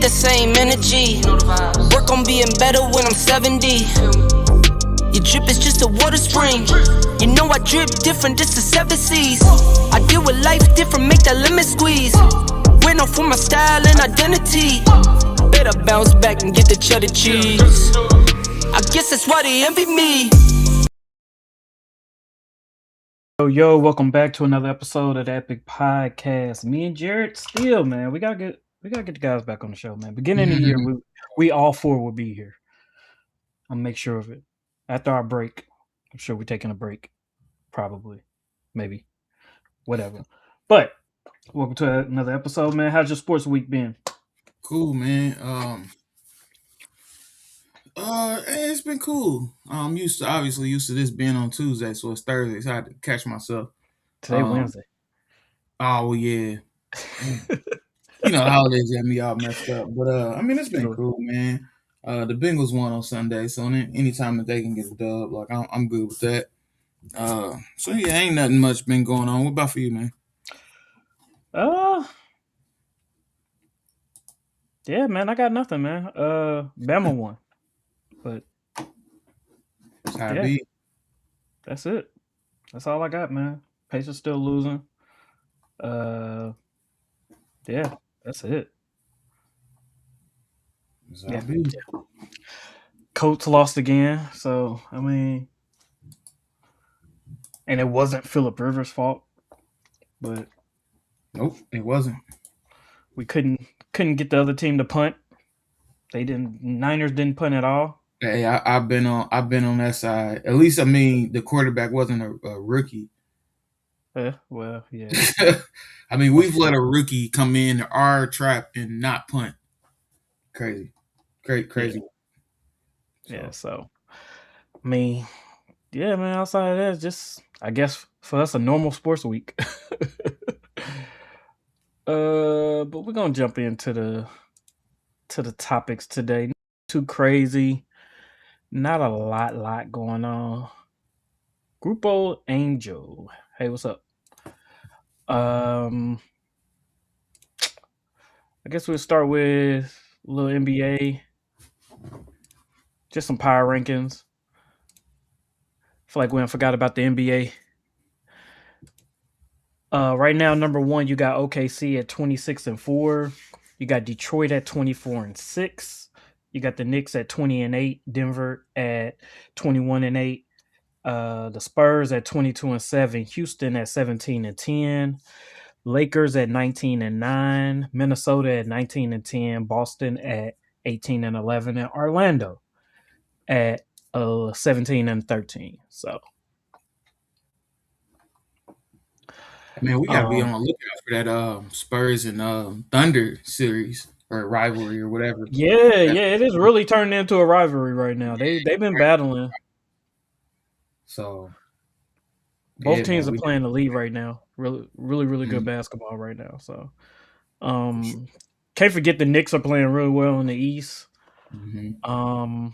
the same energy. Work on being better when I'm 70. Your drip is just a water spring. You know I drip different, this is 7 seas. I deal with life different, make that lemon squeeze. Went off for my style and identity. Better bounce back and get the cheddar cheese. I guess that's why they envy me. Yo, welcome back to another episode of the Epic Podcast. Me and Jared still, man. We gotta get the guys back on the show, man. Beginning of the year, we all four will be here. I'll make sure of it. After our break, I'm sure we're taking a break. Probably. Maybe. Whatever. But welcome to another episode, man. How's your sports week been? Cool, man. It's been cool. I'm used to this being on Tuesday, so it's Thursday, so I had to catch myself. Today Wednesday. Oh yeah. You know, holidays got me all messed up. But it's been cool, man. The Bengals won on Sunday, so anytime that they can get a dub, like I'm good with that. So yeah, ain't nothing much been going on. What about for you, man? Yeah, man, I got nothing, man. Bama won. But yeah, that's it. That's all I got, man. Pacers still losing. Yeah, that's it. Yeah. Colts lost again, so I mean, and it wasn't Phillip Rivers' fault, but nope, it wasn't. We couldn't get the other team to punt. Niners didn't punt at all. Hey, I've been on that side. At least, I mean, the quarterback wasn't a rookie. Well, yeah. I mean, we've let a rookie come in our trap and not punt. Crazy. Yeah, so I mean, yeah, man, outside of that, it's just, I guess, for us, a normal sports week. But we're gonna jump into the topics today. Not too crazy. Not a lot going on. Grupo Angel. Hey, what's up? I guess we'll start with a little NBA. Just some power rankings. I feel like we forgot about the NBA. Right now, number one, you got OKC at 26-4. You got Detroit at 24-6. You got the Knicks at 20-8. Denver at 21-8. The Spurs at 22-7. Houston at 17-10. Lakers at 19-9. Minnesota at 19-10. Boston at 18-11. And Orlando at 17-13. So, I mean, we gotta be on the lookout for that Spurs and Thunder series or rivalry or whatever. Yeah, it is really turning into a rivalry right now. They've been battling. So both teams are playing the lead right now. Really good basketball right now. So can't forget the Knicks are playing really well in the East. Mm-hmm.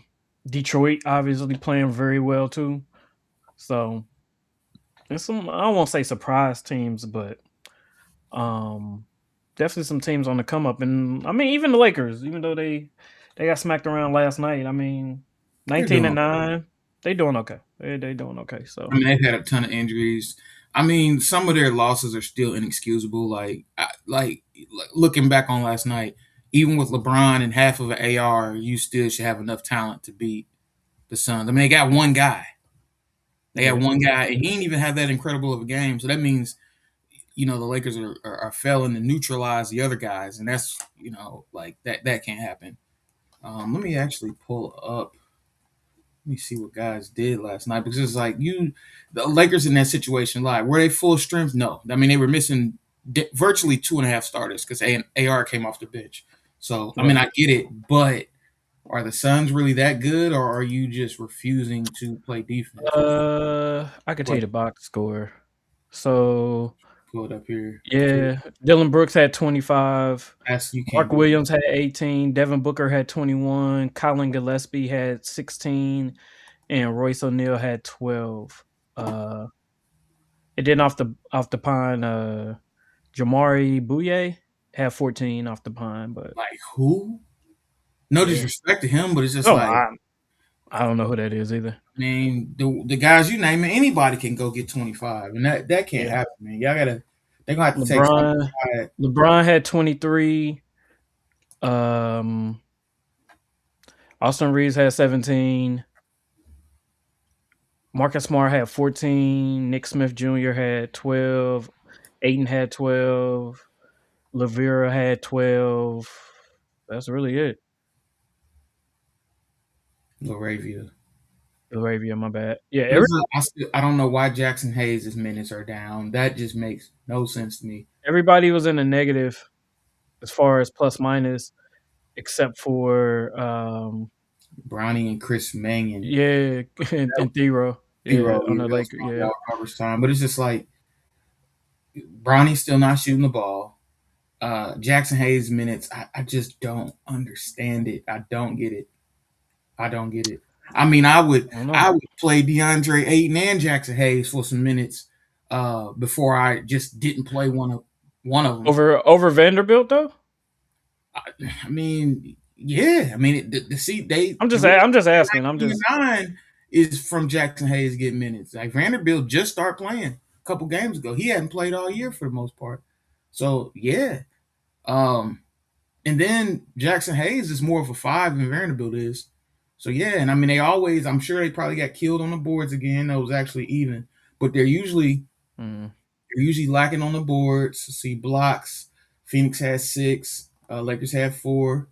Detroit obviously playing very well too. So there's some, I don't want to say surprise teams, but definitely some teams on the come up. And I mean, even the Lakers, even though they got smacked around last night, I mean, 19-9, they doing okay. They doing okay. So I mean, they've had a ton of injuries. I mean, some of their losses are still inexcusable. Like looking back on last night, even with LeBron and half of an AR, you still should have enough talent to beat the Suns. I mean, they got one guy. They got one guy, and he didn't even have that incredible of a game. So that means, you know, the Lakers are failing to neutralize the other guys, and that's, you know, like that can't happen. Let me actually pull up. Let me see what guys did last night, because it's like the Lakers in that situation, like, were they full strength? No. I mean, they were missing virtually 2.5 starters because AR came off the bench. So, I mean, I get it, but are the Suns really that good, or are you just refusing to play defense? I could tell you the box score. So pull it up here. Yeah, Dylan Brooks had 25. You Mark Williams had 18. Devin Booker had 21. Colin Gillespie had 16, and Royce O'Neal had 12. And then off the pine, Jamari Bouye Had 14 off the pine, but Like who? No yeah. disrespect to him, but it's just No, like, I don't know who that is either. I mean, the guys you naming, anybody can go get 25, and that can't Yeah. happen, man. Y'all gotta they're gonna have to take some LeBron pride. LeBron had 23. Um Austin Reeves had 17. Marcus Smart had 14. Nick Smith Jr. had 12. Aiton had 12. Lavera had 12. That's really it. Laravia. Laravia, my bad. Yeah, I don't know why Jackson Hayes' minutes are down. That just makes no sense to me. everybody was in the negative as far as plus minus, except for Bronny and Chris Mannion, yeah, and Thero. Yeah, zero. on Yeah, the that was Lakers. my Yeah. y'all garbage time. But it's just like Bronny's still not shooting the ball. Jackson Hayes minutes, I just don't understand it. I don't get it. I don't get it. I mean, I don't know. I would play DeAndre Ayton and Jackson Hayes for some minutes before I just didn't play one of them. Over Vanderbilt though? I mean, yeah. I mean, the seat the I'm just reason asking. I'm just 9 is from Jackson Hayes getting minutes. Like Vanderbilt just started playing a couple games ago. He hadn't played all year for the most part. So yeah. Um, and then Jackson Hayes is more of a 5 than Vanderbilt is. So yeah, and I mean I'm sure they probably got killed on the boards again. That was actually even, but mm. they're usually lacking on the boards. See blocks. Phoenix has 6. Lakers have 4.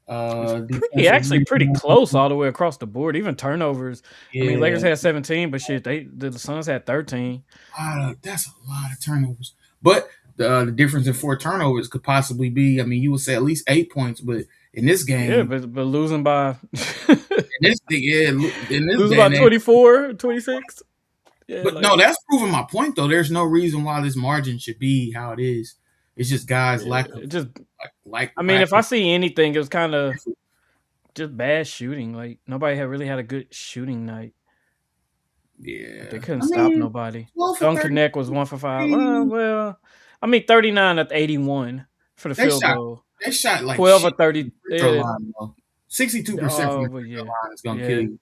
It's pretty Defensive actually pretty close rebound. all the way across the board. Even turnovers. I mean, Yeah, Lakers had 17, but shit, the Suns had 13. that's a lot of turnovers. But the difference in 4 turnovers could possibly be, I mean, you would say at least 8 points, but in this Yeah, game, but losing by in this losing day by and age, 24, 26. Yeah, but no, like that's proving my point though. There's no reason why this margin should be how it is. It's just guys yeah, lack of it just I mean, lack if I of see anything, it was kind of just bad shooting. Like nobody had really had a good shooting night. Like they yeah. couldn't I stop mean, nobody. 12 for Duncan Connect was 1 for 5. 33. I mean 39 at 81 for the They field shot goal. they shot like 12 or shit 30. from the free throw line though. 62% from Oh, the but free throw yeah, line is gonna kill yeah, you.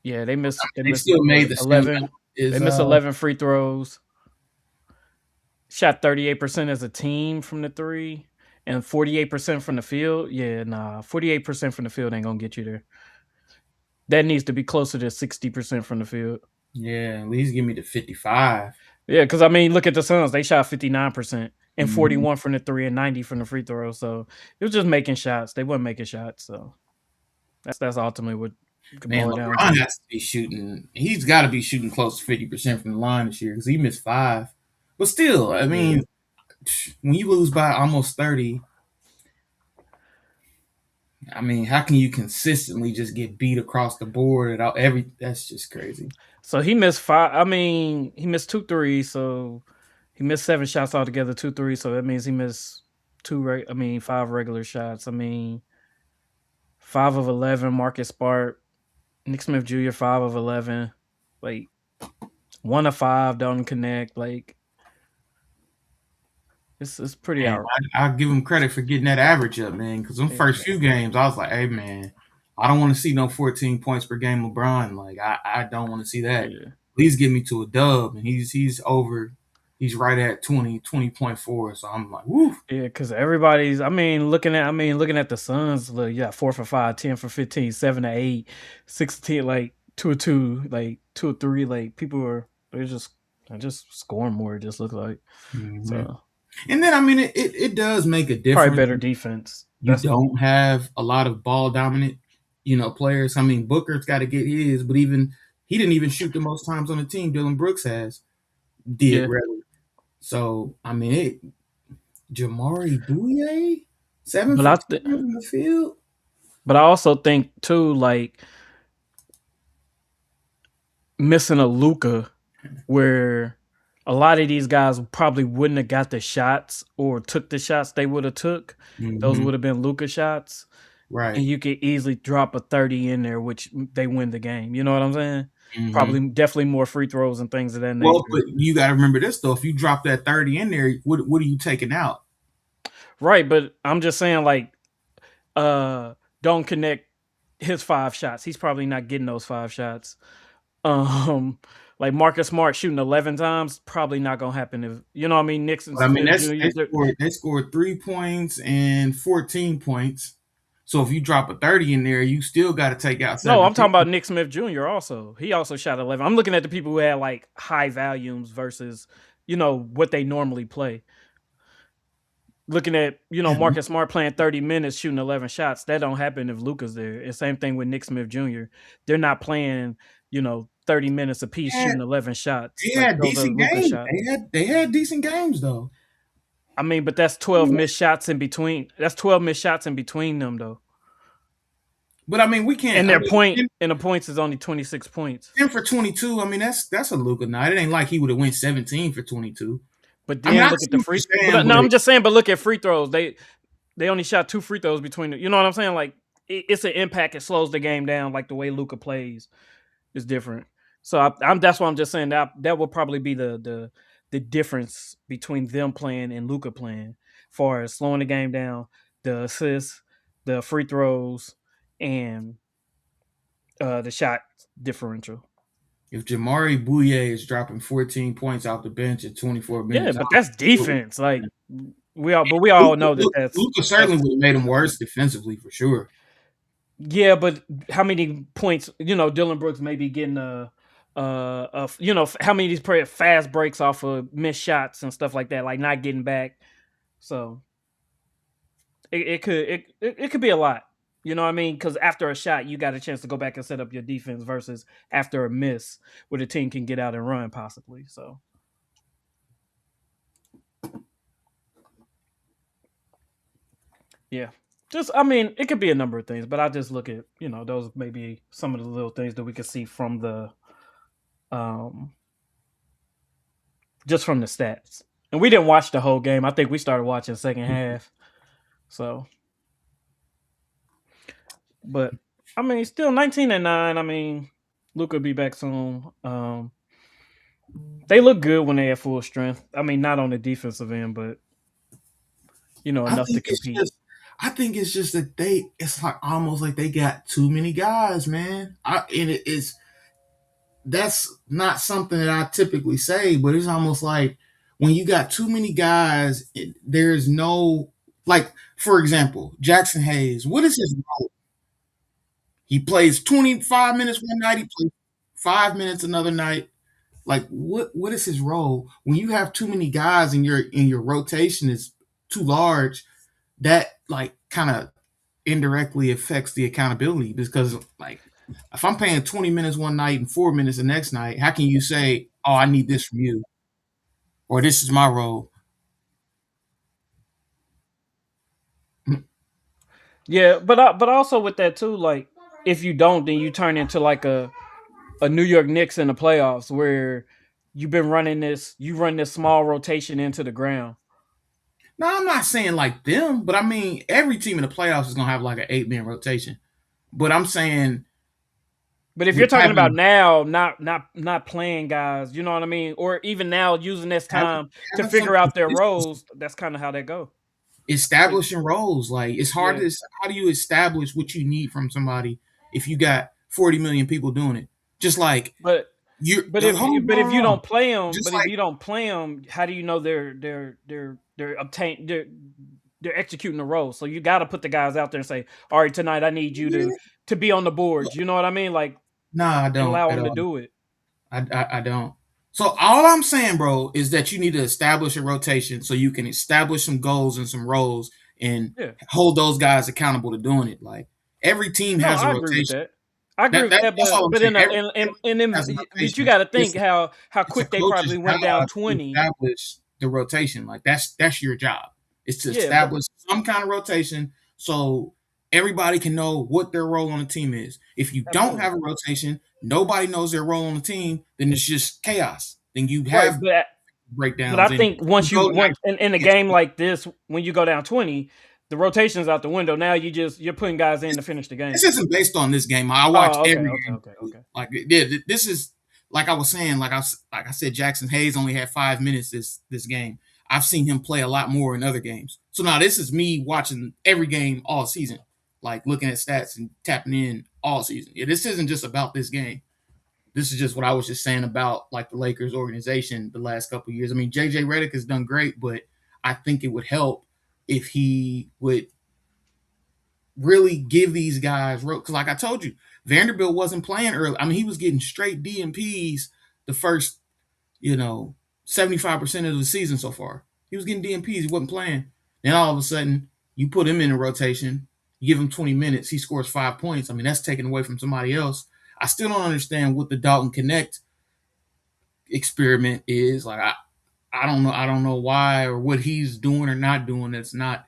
yeah. They They missed still made what the same 11. They is missed 11 free throws. Shot 38% as a team from the three, and 48% from the field. Yeah, nah, 48% from the field ain't gonna get you there. That needs to be closer to 60% from the field. yeah, at least give me the 55. Yeah, because I mean, look at the Suns. They shot 59% and Mhm. 41 from the three and 90 from the free throw. So it was just making shots. They weren't making shots. So that's ultimately what it could Man, boil down LeBron to. has to be shooting. He's got to be shooting close to 50% from the line this year because he missed 5. But still, I Yeah. mean, when you lose by almost 30, I mean, how can you consistently just get beat across the board at all? That's just crazy. So he missed 5. I mean, he missed 2 threes. So he missed 7 shots altogether, 2 threes. So that means he missed 5 regular shots. I mean, 5 of 11. Marcus Smart, Nick Smith Jr. 5 of 11. Like 1 of 5 don't connect. Like it's pretty And out. I give him credit for getting that average up, man. Because them Yeah, first few games, I was like, hey, man, I don't want to see no 14 points per game LeBron. Like, I don't want to see that. At yeah. least get me to a dub. And he's over. He's right at 20.4. So I'm like, woo. Yeah, because everybody's. Looking at the Suns. Look, yeah, 4 for 5, 10 for 15, 7 to 8, 16, like 2 or 2, like 2 or 3. Like people they're just scoring more. It just looks like Mm-hmm. so. And then, I mean, it does make a Probably difference. better defense. You That's don't have a lot of ball dominant, players. I mean, Booker's got to get his, but even he didn't even shoot the most times on the team. Dylan Brooks did yeah. rather. So I mean, Jamari Bouye, 7 But for I 10 th- in the field. but I also think too, like missing a Luca, where a lot of these guys probably wouldn't have got the shots or took the shots they would have took. Those Mm-hmm. would have been Luca shots, and Right. you could easily drop a 30 in there, which they win the game. You know what I'm saying? Mm-hmm. Probably, definitely more free throws and things of that Well, nature. but you got to remember this though. If you drop that 30 in there, what are you taking out? Right, but I'm just saying, like, don't connect his 5 shots. He's probably not getting those 5 shots. Um, like Marcus Smart shooting 11 times, probably not gonna happen. If you know what I mean, Nixon But I mean, Smith that's Jr. they scored 3 points and 14 points. So if you drop a 30 in there, you still got to take out No, I'm 17. talking about Nick Smith Jr. Also, he also shot 11. I'm looking at the people who had like high volumes versus what they normally play. Looking at Man, Marcus Smart playing 30 minutes, shooting 11 shots. That don't happen if Luca's there. And same thing with Nick Smith Jr. They're not playing 30 minutes apiece, they had, shooting 11 shots. they Like had those are decent Luca games. shots. They had decent games though. I mean, but that's 12 missed shots in between. That's 12 missed shots in between them though. But I mean, we can't. And I their mean, point and the points is only 26 points. 10 for 22. I mean, that's a Luka night. It ain't like he would have went 17 for 22. But I mean, then I look at see the what free. you're saying, But no, but I'm just saying. But look at free throws. They only shot 2 free throws between. You know what I'm saying? Like it's an impact. It slows the game down. Like the way Luca plays is different. So I'm that's why I'm just saying that will probably be the difference between them playing and Luca playing, far as slowing the game down, the assists, the free throws, and the shot differential. if Jamari Bouye is dropping 14 points off the bench at 24 Yeah, minutes, but that's defense. Like we all know that Luka that's certainly would have made him worse defensively for sure. yeah. But how many points? Dylan Brooks may be getting how many of these fast breaks off of missed shots and stuff like that, like not getting back. So it could be a lot. You know what I mean? Because after a shot, you got a chance to go back and set up your defense versus after a miss, where the team can get out and run possibly. So yeah, just I mean, it could be a number of things, but I just look at those maybe some of the little things that we could see from the um just from the stats. And we didn't watch the whole game. I think we started watching second half. So, but I mean, still 19-9. I mean, Luca will be back soon. They look good when they at full strength. I mean, not on the defensive end, but I enough to think it's compete. just I think it's just that it's like almost like they got too many guys, man. And it's that's not something that I typically say, but it's almost like when you got too many guys, there's no like, for example, Jackson Hayes. What is his role? He plays 25 minutes one night. He plays 5 minutes another night. Like, what is his role when you have too many guys and your rotation is too large? That like kind of indirectly affects the accountability because like if I'm paying 20 minutes one night and 4 minutes the next night, how can you say, "Oh, I need this from you," or "This is my role"? Yeah, but also with that too, like if you don't, then you turn into like a New York Knicks in the playoffs where you run this small rotation into the ground. No, I'm not saying like them, but I mean every team in the playoffs is gonna have like an 8 man rotation. But I'm saying But if you're with talking about having now, not playing guys, you know what I mean, or even now using this having, time to having some figure out their consistency, roles, that's kind of how they go. Like, establishing roles, like it's hard yeah, to how do you establish what you need from somebody if you got 40 million people doing it? Just like but you but if hold but if you on. don't play them, Just but if like you don't play them, how do you know they're executing the role? So you got to put the guys out there and say, all right, tonight I need you to be on the boards. You know what I mean? Like, nah, I and don't allow at them to all. do it. I don't. So all I'm saying, bro, is that you need to establish a rotation so you can establish some goals and some roles and Yeah. hold those guys accountable to doing it. Like every team No, has a I agree with rotation. that. I agree with that, That's all I'm but saying. in a Every in team them, has a but you rotation. got to think how It's a quick they coach's probably went down job to 20. establish the rotation. Like that's your job. It's to Yeah, but establish some kind of rotation so everybody can know what their role on the team is. If you don't absolutely have a rotation, nobody knows their role on the team, then it's just chaos. Then you right. have But I breakdowns and think you go night once in a against game like this, when you go down 20, the rotation's out the window. Now you're putting guys in to finish the this game. isn't based on this game. I watch Oh, okay, every okay, game. okay, Bro. okay. Like yeah, this is like I was saying. Like I said, Jackson Hayes only had 5 minutes this game. I've seen him play a lot more in other games. So now this is me watching every game all season, like looking at stats and tapping in all season. Yeah, this isn't just about this game. This is just what I was just saying about like the Lakers organization the last couple of years. I mean, JJ Redick has done great, but I think it would help if he would really give these guys because, like I told you, Vanderbilt wasn't playing early. I mean, he was getting straight DMPs the first, 75% of the season so far. He was getting DMPs. He wasn't playing. Then all of a sudden, you put him in a rotation, you give him 20 minutes, he scores 5 points. I mean, that's taken away from somebody else. I still don't understand what the Dalton Connect experiment is. Like, I don't know. I don't know why or what he's doing or not doing. That's not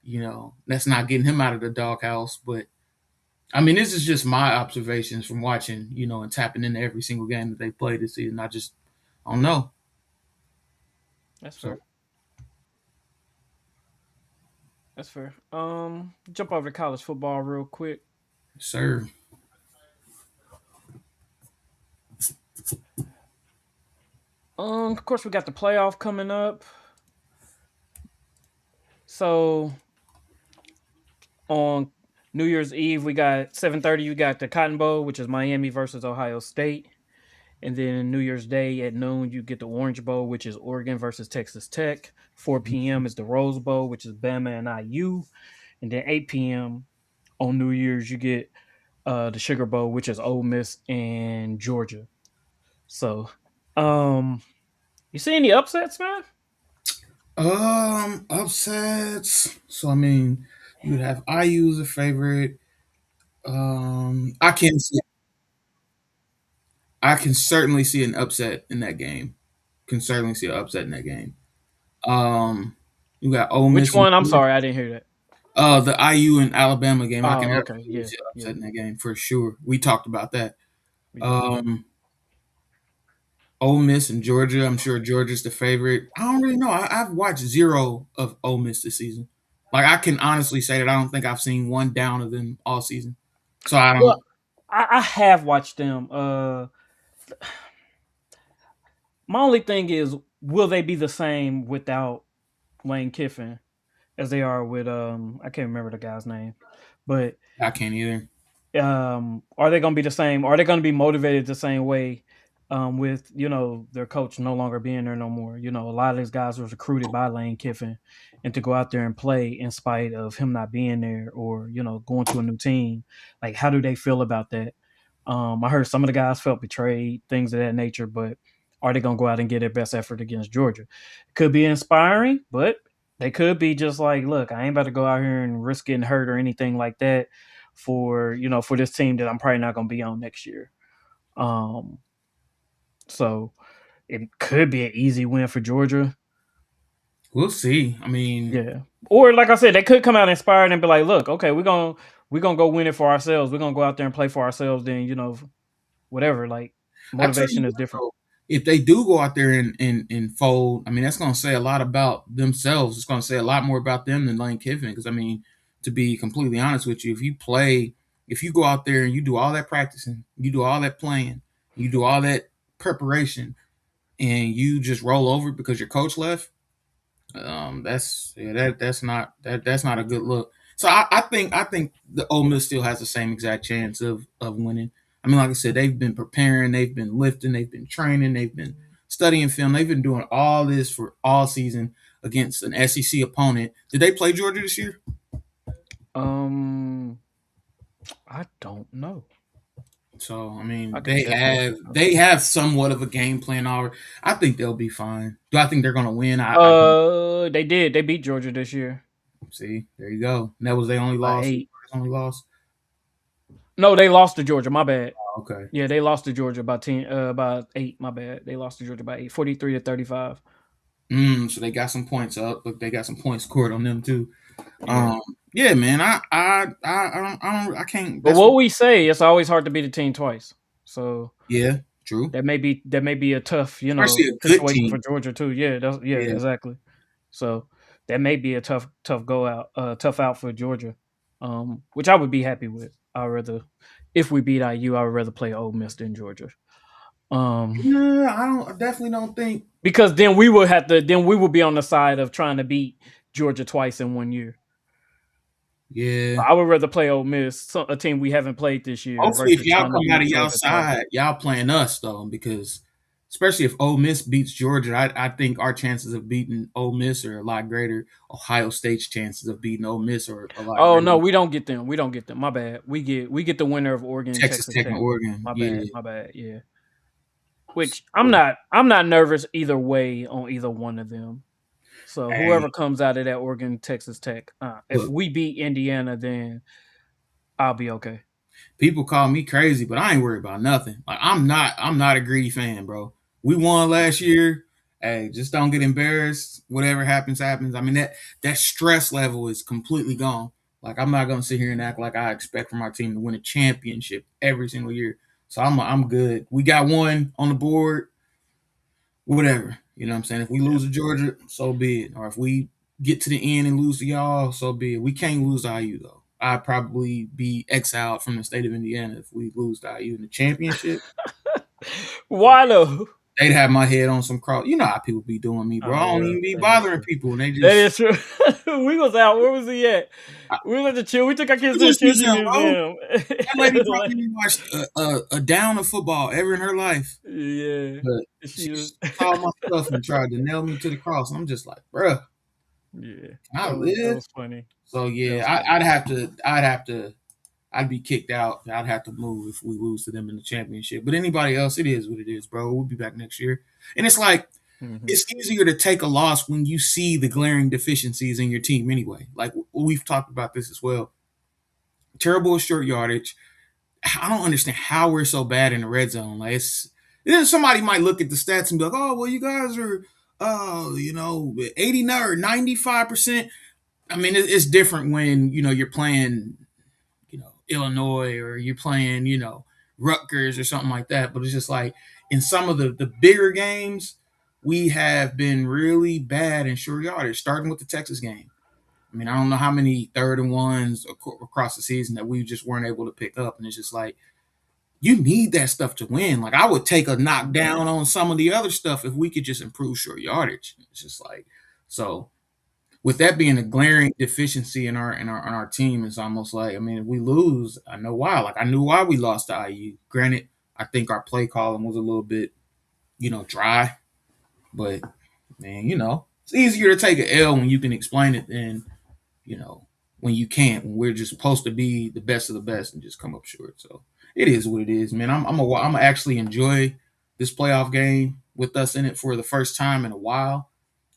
getting him out of the doghouse. But I mean, this is just my observations from watching, and tapping into every single game that they play this season. I don't know. That's So, fair. That's fair. Jump over to college football real quick. sir. Of course, we got the playoff coming up. So on New Year's Eve, we got 7:30. You got the Cotton Bowl, which is Miami versus Ohio State, and then New Year's Day at noon, you get the Orange Bowl, which is Oregon versus Texas Tech. 4 p.m. is the Rose Bowl, which is Bama and IU, and then 8 p.m. on New Year's, you get the Sugar Bowl, which is Ole Miss and Georgia. So, you see any upsets, man? Upsets. So I mean, you would have IU as a favorite. I can see, I can certainly see an upset in that game. Can certainly see an upset in that game. Um, you got Ole Which Miss and one? I'm sorry, I didn't hear that. the IU and Alabama game. I can Oh, okay, absolutely yeah, see an yeah, upset in that game for sure. We talked about that. we did. Um, Ole Miss and Georgia. I'm sure Georgia's the favorite. I don't really know. I've watched zero of Ole Miss this season. Like I can honestly say that I don't think I've seen one down of them all season. So I Well, don't. I have watched them. My only thing is, will they be the same without Lane Kiffin as they are with I can't remember the guy's name, but I can't either. are they going to be the same? Are they going to be motivated the same way with their coach no longer being there no more? A lot of these guys were recruited by Lane Kiffin, and to go out there and play in spite of him not being there, or going to a new team. Like, how do they feel about that? I heard some of the guys felt betrayed, things of that nature, but are they going to go out and get their best effort against Georgia? Could be inspiring, but they could be just like, look, I ain't about to go out here and risk getting hurt or anything like that for this team that I'm probably not going to be on next year. Um, so it could be an easy win for Georgia. We'll see. I mean, Yeah. Or like I said, they could come out inspired and be like, look, okay, we're gonna go win it for ourselves. We're gonna go out there and play for ourselves. Then whatever. Like, I tell you motivation is what, different. though, if they do go out there and fold, I mean, that's going to say a lot about themselves. It's going to say a lot more about them than Lane Kiffin. Because I mean, to be completely honest with you, if you go out there and you do all that practicing, you do all that playing, you do all that preparation, and you just roll over because your coach left, that's not a good look. So I think the Ole Miss still has the same exact chance of winning. I mean, like I said, they've been preparing, they've been lifting, they've been training, they've been studying film, they've been doing all this for all season against an SEC opponent. Did they play Georgia this year? Um, I don't know. So I mean, I could they check that. have they have somewhat of a game plan already. I think they'll be fine. Do I think they're going to win? I don't They did. They beat Georgia this year see. There you go. And that was their only by loss. 8. Only loss. No, they lost to Georgia. My bad. Okay. Yeah, they lost to Georgia by 10. By 8. My bad. They lost to Georgia by 8, 43-35. So they got some points up. Look, they got some points scored on them too. Yeah. Yeah, man. I can't. But That's what we say, it's always hard to beat a team twice. So yeah, true. that may be a tough, Especially a good situation team. for Georgia too. Yeah, Yeah. exactly. So that may be a tough go out, tough out for Georgia. Which I would be happy with. I'd rather, if we beat IU, I would rather play Ole Miss than Georgia. Um, Yeah, I definitely don't think. because then we will be on the side of trying to beat Georgia twice in 1 year. Yeah. I would rather play Ole Miss, a team we haven't played this year, Hopefully, if versus y'all trying to come out beat of y'all Georgia twice. side, y'all playing us though, because especially if Ole Miss beats Georgia, I think our chances of beating Ole Miss are a lot greater. Ohio State's chances of beating Ole Miss are a lot Oh greater. no, we don't get them. We don't get them. My bad. We get the winner of Oregon, Texas Texas Tech and Tech. Oregon, My bad. yeah. My bad. Yeah. Which I'm not nervous either way on either one of them. So whoever Hey, comes out of that Oregon, Texas Tech, if look, we beat Indiana, then I'll be okay. people call me crazy, but I ain't worried about nothing. Like I'm not a greedy fan, bro. We won last year. Hey, just don't get embarrassed. Whatever happens, happens. I mean that stress level is completely gone. Like I'm not gonna sit here and act like I expect from our team to win a championship every single year. So I'm good. We got one on the board. Whatever. You know what I'm saying? If we Yeah. lose to Georgia, so be it. Or if we get to the end and lose to y'all, so be it. We can't lose to IU though. I'd probably be exiled from the state of Indiana if we lose to IU in the championship. Why though? They'd have my head on some cross. You know how people be doing me, bro. Oh I don't yeah, even be that is bothering true. people, and they That just is true. We was out. Where was he at? I, We was at the chill. We took our kids to the Children's children's museum, bro. museum. That lady Like, probably watched a down of football ever in her life, yeah, but she she was. saw my stuff and tried to nail me to the cross. I'm just like, bruh, Yeah, can I that live? was funny. So That yeah, was funny. I'd be kicked out. I'd have to move if we lose to them in the championship. But anybody else, it is what it is, bro. We'll be back next year. And it's like Hmm. it's easier to take a loss when you see the glaring deficiencies in your team anyway. Like we've talked about this as well. Terrible short yardage. I don't understand how we're so bad in the red zone. Like it's then somebody might look at the stats and be like, "Oh, well, you guys are, 89 or 95%." I mean, it's different when you're playing Illinois or you're playing Rutgers or something like that. But it's just like in some of the bigger games, we have been really bad in short yardage. Starting with the Texas game. I mean, I don't know how many third and ones across the season that we just weren't able to pick up, and it's just like you need that stuff to win. Like I would take a knockdown on some of the other stuff if we could just improve short yardage. It's just like so with that being a glaring deficiency in our team, it's almost like I mean, if we lose, I know why. Like I knew why we lost to IU. Granted, I think our play calling was a little bit, dry, but man, it's easier to take an L when you can explain it than you know when you can't. When we're just supposed to be the best of the best and just come up short. So it is what it is, man. I'm actually enjoy this playoff game with us in it for the first time in a while,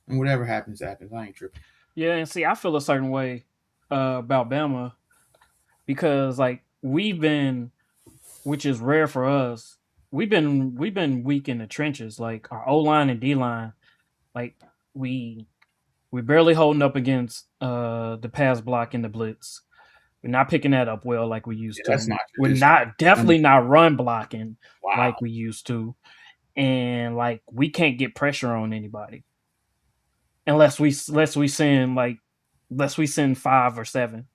and whatever happens, happens. I ain't tripping. Yeah, and see, I feel a certain way about Bama because like we've been, which is rare for us. We've been weak in the trenches. Like our O line and D line, like we we're barely holding up against the pass block and the blitz. We're not picking that up well like we Yeah, used that's to. not We're traditional. not definitely not run blocking Wow. like we used to. And like we can't get pressure on anybody unless we send 5 or 7.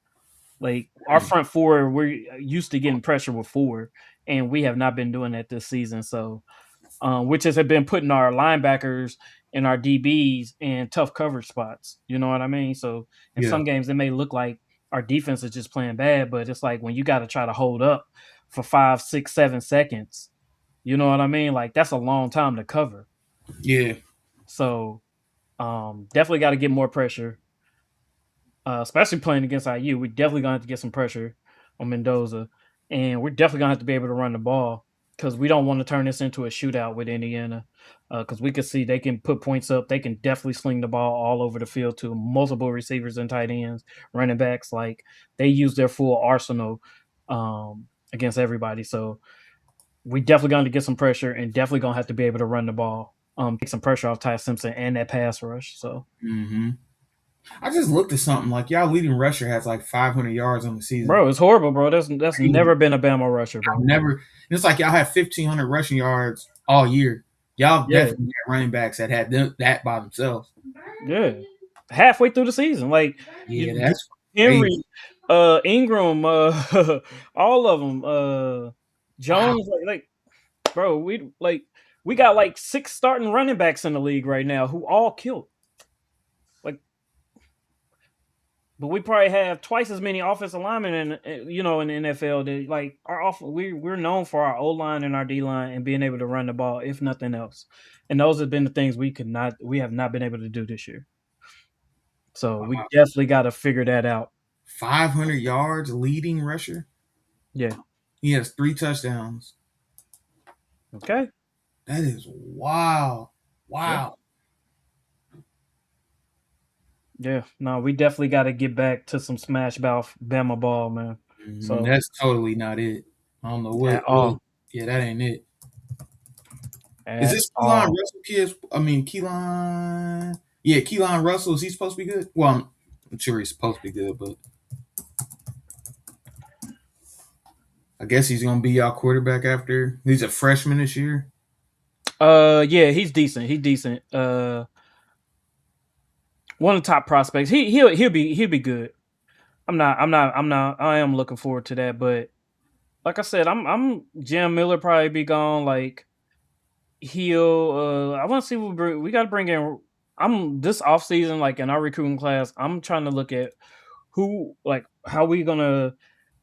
Like our Hmm. front four, we're used to getting pressure with 4, and we have not been doing that this season. So, which has been putting our linebackers and our DBs in tough coverage spots. You know what I mean? So in Yeah. some games, it may look like our defense is just playing bad, but it's like when you got to try to hold up for 5, 6, 7 seconds. You know what I mean? Like that's a long time to cover. Yeah. So definitely got to get more pressure, especially playing against IU. We definitely gonna have to get some pressure on Mendoza, and we're definitely gonna have to be able to run the ball because we don't want to turn this into a shootout with Indiana. Because we can see they can put points up. They can definitely sling the ball all over the field to multiple receivers and tight ends, running backs. Like they use their full arsenal against everybody. So we definitely going to get some pressure and definitely going to have to be able to run the ball. Take some pressure off Ty Simpson and that pass rush. So, Hmm. I just looked at something like y'all leading rusher has like 500 yards on the season. bro, it's horrible, bro. That's never been a Bama rusher, I've bro. never. It's like y'all had 1,500 rushing yards all year. Y'all Yeah, definitely had running backs that had that by themselves. yeah. Halfway through the season, like Yeah, you, that's Henry, crazy. Ingram, all of them, Wow. Jones, like, bro, we got like 6 starting running backs in the league right now who all killed. Like but we probably have twice as many offensive linemen in the NFL. That like we're known for our O line and our D line and being able to run the ball, if nothing else. And those have been the things we have not been able to do this year. So we Wow. definitely got to figure that out. 500 yards leading rusher. Yeah. He has 3 touchdowns. Okay. That is wow. Yeah. Wow. Yeah. No, we definitely got to get back to some smash mouth Bama ball, man. So That's totally not it. I don't know at what. all, Yeah, that ain't it. Is at this Keelan all. Russell kid? I mean, Keelan. Yeah, Keelan Russell. Is he supposed to be good? Well, I'm sure he's supposed to be good, but I guess he's gonna be our quarterback after. He's a freshman this year. Yeah, he's decent. He's decent. One of the top prospects. He'll be good. I am looking forward to that. But like I said, I'm Jam Miller probably be gone. Like he'll. I want to see what we got to bring in. I'm this off season, like in our recruiting class. I'm trying to look at who, like, how we gonna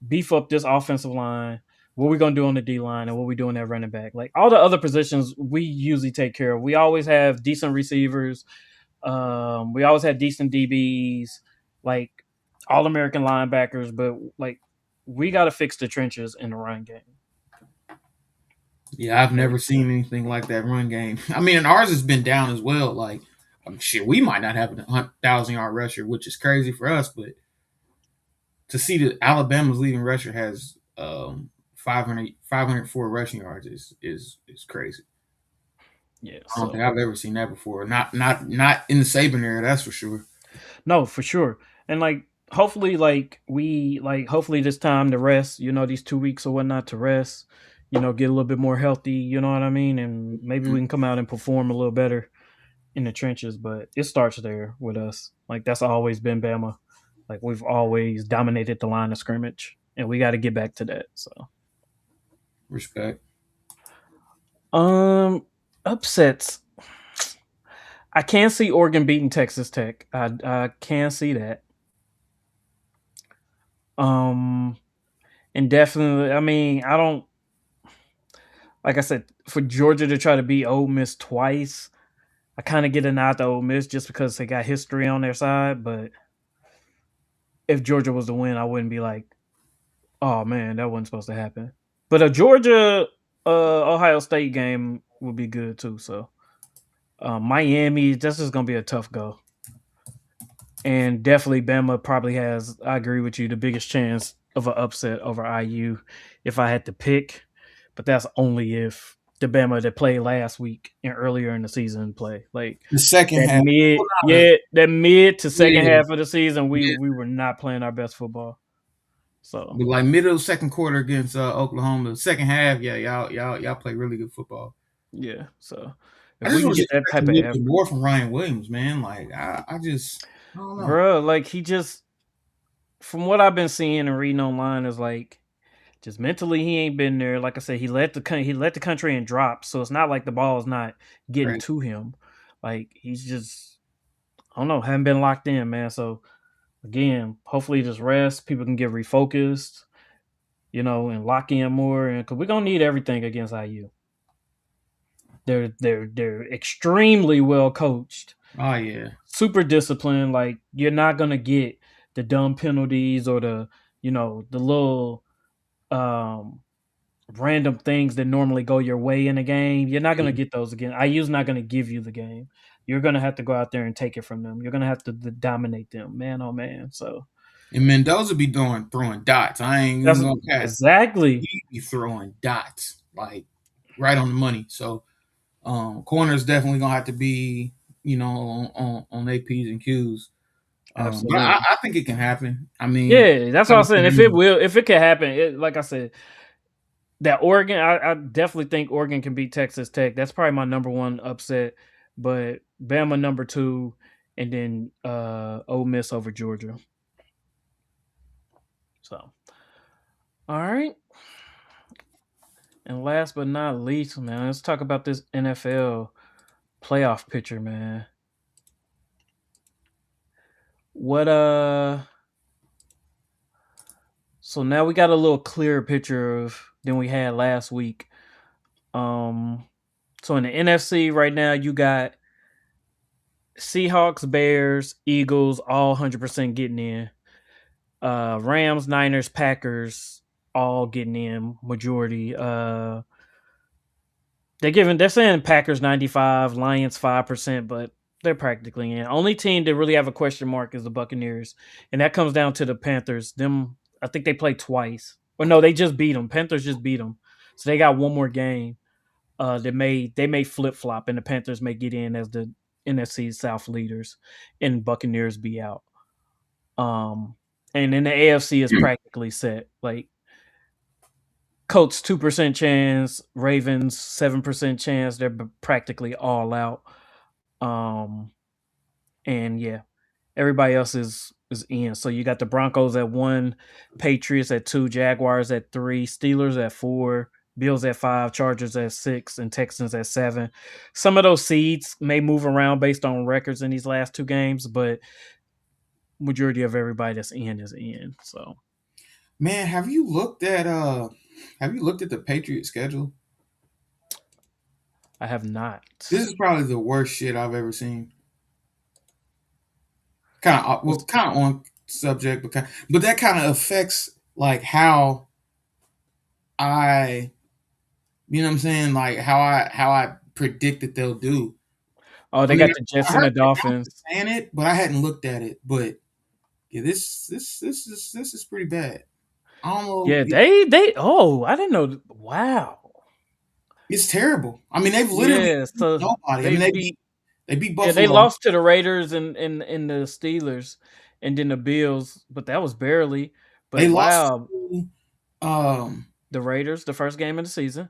beef up this offensive line. What we gonna do on the D line and what we doing at running back. Like all the other positions, we usually take care of. We always have decent receivers. We always had decent DBs, like all American linebackers, but like we got to fix the trenches in the run game. Yeah, I've Like, never seen anything like that run game. I mean, and ours has been down as well. Like, I'm sure we might not have a 1,000 yard rusher, which is crazy for us. But to see that Alabama's leading rusher has 504 rushing yards is crazy. yeah, I don't think so I've ever seen that before. Not in the Saban era, that's for sure. no, for sure. And like hopefully hopefully this time to rest, these 2 weeks or whatnot to rest, get a little bit more healthy, you know what I mean? And maybe we can come out and perform a little better in the trenches, but it starts there with us. Like that's always been Bama. Like we've always dominated the line of scrimmage, and we got to get back to that. So, Respect. um, upsets. I can see Oregon beating Texas Tech. I can see that. Um, and definitely, I mean, I don't like I said for Georgia to try to beat Ole Miss twice. I kind of get a nod to Ole Miss just because they got history on their side. But if Georgia was to win, I wouldn't be like, oh man, that wasn't supposed to happen. But a Georgia Ohio State game would be good too. So Miami, this is gonna be a tough go. And definitely Bama probably has, I agree with you, the biggest chance of an upset over IU if I had to pick. But that's only if the Bama that played last week and earlier in the season play. Like The second that half, mid well, not yeah, that mid to second yeah, half of the season, we yeah, we were not playing our best football. So but like middle second quarter against Oklahoma, second half, yeah, y'all play really good football. yeah. So I if we just can was get that expecting type a of little bit effort, more from Ryan Williams, man. Like I don't know. bro, like he just from what I've been seeing and reading online is like just mentally he ain't been there. Like I said, he let the country in drops, so it's not like the ball is not getting Right. to him. Like he's just I don't know, haven't been locked in, man. So again, hopefully just rest, people can get refocused, and lock in more, and because we're gonna need everything against IU. They're extremely well coached, Oh yeah. super disciplined. Like you're not gonna get the dumb penalties or the little um random things that normally go your way in a game. You're not gonna get those again. IU's not gonna give you the game. You're gonna have to go out there and take it from them. You're gonna have to dominate them, man. Oh man. So And Mendoza be throwing dots. I ain't that's even gonna pass. exactly He be throwing dots like right on the money. So corners definitely gonna have to be on APs and Qs. But I, absolutely. I think it can happen. I mean, Yeah, that's what like I'm I said, saying. If it can happen, like I said, that Oregon, I definitely think Oregon can beat Texas Tech. That's probably my number one upset. But Bama number two, and then Ole Miss over Georgia. So, all right. And last but not least, man, let's talk about this NFL playoff picture, man. What So now we got a little clearer picture of than we had last week. Um, so in the NFC right now, you got Seahawks, Bears, Eagles, all 100% getting in. Rams, Niners, Packers, all getting in majority. They're saying Packers 95, Lions 5%, but they're practically in. Only team that really have a question mark is the Buccaneers, and that comes down to the Panthers. Them, I think they played twice, or no, they just beat them. Panthers just beat them, so they got one more game. They may flip flop, and the Panthers may get in as the NFC South leaders, and Buccaneers be out. Um, and then the AFC is practically set. Like Colts 2% chance, Ravens 7% chance. They're practically all out. Um, and yeah, everybody else is in. So you got the Broncos at 1, Patriots at 2, Jaguars at 3, Steelers at 4, Bills at 5, Chargers at 6, and Texans at 7. Some of those seeds may move around based on records in these last two games, but majority of everybody that's in is in. So Man, have you looked at the Patriot schedule? I have not. This is probably the worst shit I've ever seen. Kind of on subject, but that kind of affects like how I, you know what I'm saying, like how I predict that they'll do. Oh, I they mean, got the I Jets and heard the the announcement Dolphins. saying it, but I hadn't looked at it. But yeah, this is pretty bad. I don't know. Yeah, they I didn't know. Wow. It's terrible. I mean, they've literally Yeah, beat so nobody. I they mean, beat they beat yeah, they Buffalo, lost to the Raiders and the Steelers and then the Bills, but that was barely. they But lost wow, to um the Raiders, the first game of the season.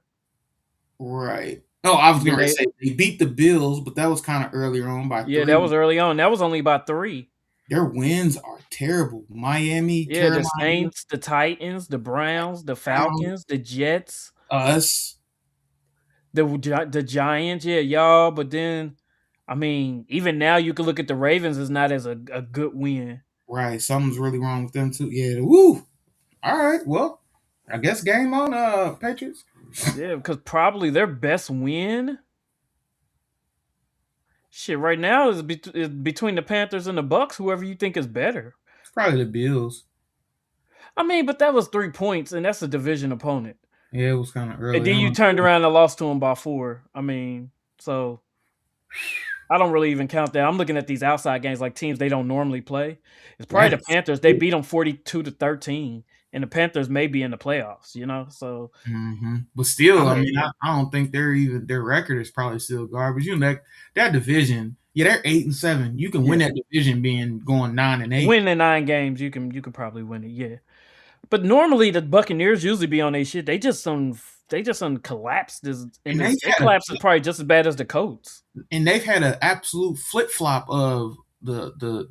right. No, I was And then going to say they beat the Bills, but that was kind of earlier on by that 3. was early on. That was only about 3. Their wins are terrible. Miami, Yeah, the Carolina, Saints, the Titans, the Browns, the Browns, Falcons, the Jets, us. the Giants. Yeah, y'all. But then, I mean, even now you can look at the Ravens as not as a good win. Right, something's really wrong with them too. Yeah, woo. All right, well, I guess game on, Patriots. Yeah, because probably their best win, shit, right now is between the Panthers and the Bucks. Whoever you think is better. It's probably the Bills. I mean, but that was 3 points, and that's a division opponent. Yeah, it was kind of And early then you on. turned around and lost to them by 4. I mean, so I don't really even count that. I'm looking at these outside games like teams they don't normally play. It's probably the That's Panthers. They beat them 42-13, and the Panthers may be in the playoffs. So But still, I'm I a mean, I don't think their record is probably still garbage. You know that division, yeah, they're 8-7. You can win yeah. that division being going 9-8, Win the 9 games, you can probably win it. Yeah. But normally the Buccaneers usually be on their shit. They just collapsed this in and this. they've They had a collapsed is probably just as bad as the Colts. and they've had an absolute flip flop of the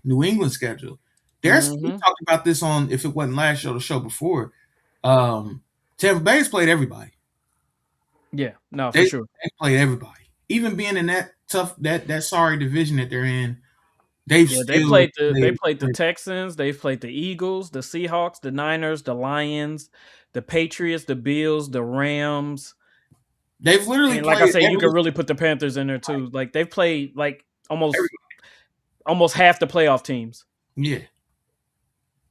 New England schedule. We Hmm. talked about this on if it wasn't last show, the show before. Tampa Bay's played everybody. Yeah, no, for They sure. they played everybody. Even being in that tough that sorry division that they're in, they've Yeah, they still played the they played. played the Texans, they've played the Eagles, the Seahawks, the Niners, the Lions, the Patriots, the Bills, the Rams, They've literally and like I played said, you every can really put the Panthers in there too. Like they've played like every almost half the playoff teams. yeah.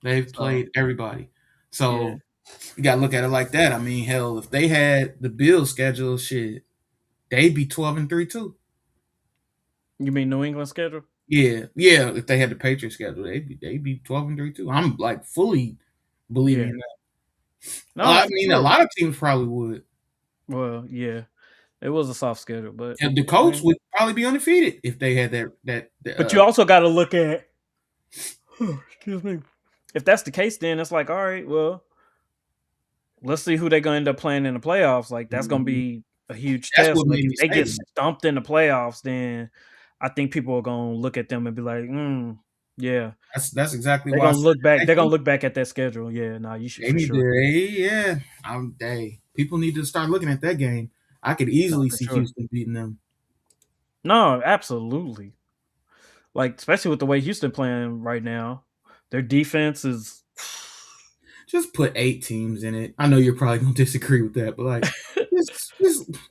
They've So played everybody. yeah, So you gotta look at it like that. I mean, hell, if they had the Bills schedule, shit, they'd be 12-3 too. you mean New England schedule? Yeah, yeah. If they had the Patriots schedule, they'd be 12-3 too. I'm like fully believing Yeah, in that. no, I for mean, a sure. lot of teams probably would. Well, yeah, it was a soft schedule, but And the I Colts mean, would probably be undefeated if they had that. but you also got to look at excuse me. If that's the case, then it's like, all right, well, let's see who they're gonna end up playing in the playoffs. Like that's gonna Mhm. be a huge That's test. what Like made if me they say get that. stumped in the playoffs, then I think people are gonna look at them and be like, yeah. That's exactly They're why I gonna said look back. they They're gonna need, look back at that schedule. Yeah, no, you should they for need to. sure. Yeah, people need to start looking at that game. I could No, easily for see sure. Houston beating them. No, absolutely. Like especially with the way Houston playing right now, their defense is just put 8 teams in it. I know you're probably gonna disagree with that, but like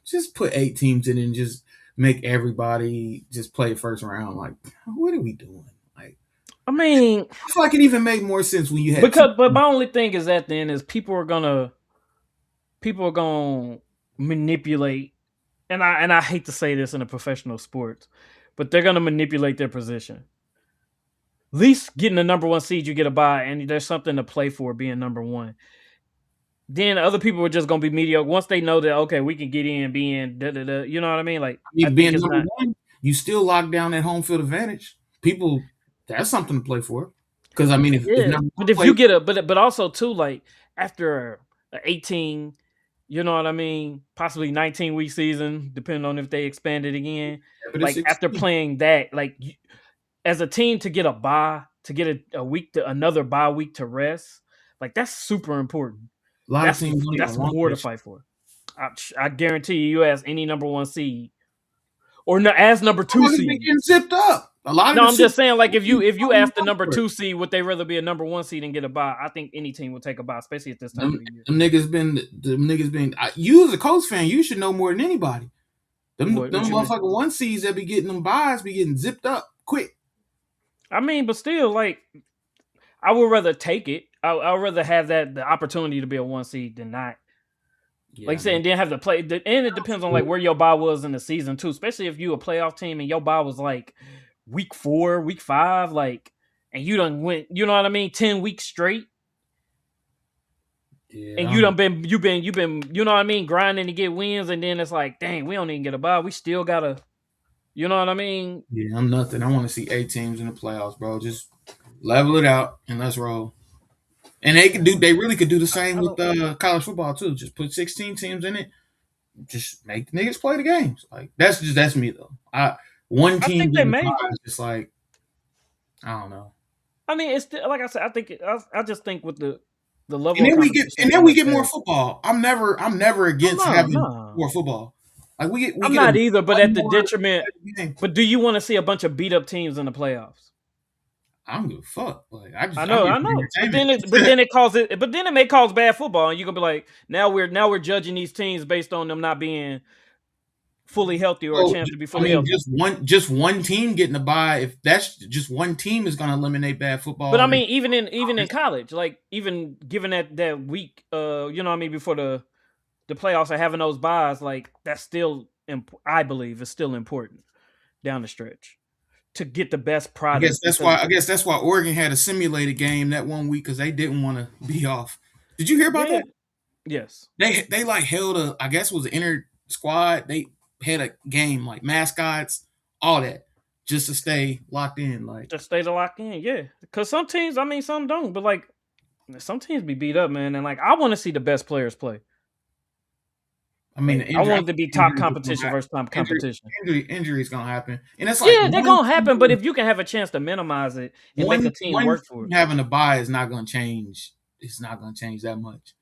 just put 8 teams in it and just make everybody just play first round. Like, what are we doing? Like, I mean, I feel like it even made more sense when you had two. because but my only thing is that then is people are gonna manipulate, and I hate to say this in a professional sports, but they're gonna manipulate their position. At least getting the number one seed, you get a bye, and there's something to play for being number one. Then other people are just gonna be mediocre once they know that okay, we can get in, be in, da da da. You know what I mean? Like I I mean, think being it's number not. one, you still lock down that home field advantage. People, that's something to play for. Because I mean, if Yeah, number one but if plays, you get a but also too like after a 18, you know what I mean, possibly 19-week season, depending on if they expand it again. but it's Like after 16. playing that, like as a team to get a bye, to get a week to another bye week to rest, like that's super important. A lot of That's teams don't even that's want more to this. fight for. I guarantee you, ask any number one seed or no, as number two Motherfuckers been seed. getting zipped up. A lot of No, the I'm Super just saying, like Bowl teams if you don't even ask the want number for it. two seed, would they rather be a number one seed and get a bye? I think any team would take a bye, especially at this time of Them, the year. them niggas been them niggas been. You as a Colts fan, you should know more than anybody. Them What you mean? motherfucking one seeds that be getting them buys be getting zipped up quick. I mean, but still, like I would rather take it. I would rather have the opportunity to be a one seed than not. Like Yeah, you I said, mean, and then have to play. And it depends on like where your bye was in the season too. Especially if you a playoff team and your bye was like week 4, week 5, like, and you done went. You know what I mean? 10 weeks straight, yeah, and I'm, you've been. You know what I mean? Grinding to get wins, and then it's like, dang, we don't even get a bye. We still gotta. You know what I mean? yeah, I'm nothing. I want to see 8 teams in the playoffs, bro. Just level it out and let's roll. And they could do. They really could do the same I with don't. college football too. Just put 16 teams in it. Just make the niggas play the games. Like that's me though. One I team think they getting may. five is just like I don't know. I mean, it's still, like I said. I think I just think with the level And of then we get competition and then being we as get more bad. football. I'm never Oh against no, having no. more football. Like we I'm get a not either, but one at the more detriment. game. But do you want to see a bunch of beat up teams in the playoffs? I don't give a fuck. Like I'm here I for know. But entertainment. then it may cause bad football, and you're gonna be like, now we're judging these teams based on them not being fully healthy or a So chance to be I fully mean, healthy. just one team getting a bye. If that's just one team is going to eliminate bad But I football, then mean, even in college, like even given that week, you know what I mean, before the playoffs are having those buys, like that's still I believe is still important down the stretch to get the best product because I guess that's why Oregon had a simulated game that one week because they didn't want to be off. Did you hear about yeah, that? yes. They like held a I guess it was an inner squad. They had a game like mascots, all that, just to stay locked in. Like Just stay to lock in, yeah. Because some teams, I mean, some don't, but like some teams be beat up, man. And like I want to see the best players play. I mean, Like the I injury, I want it to think be top injuries are gonna competition happen. versus top competition. Injury is gonna happen, and it's like Yeah, they're gonna happen, but if you can have a chance to minimize it and make a team one work for team it. having a bye is not gonna change. It's not gonna change that much.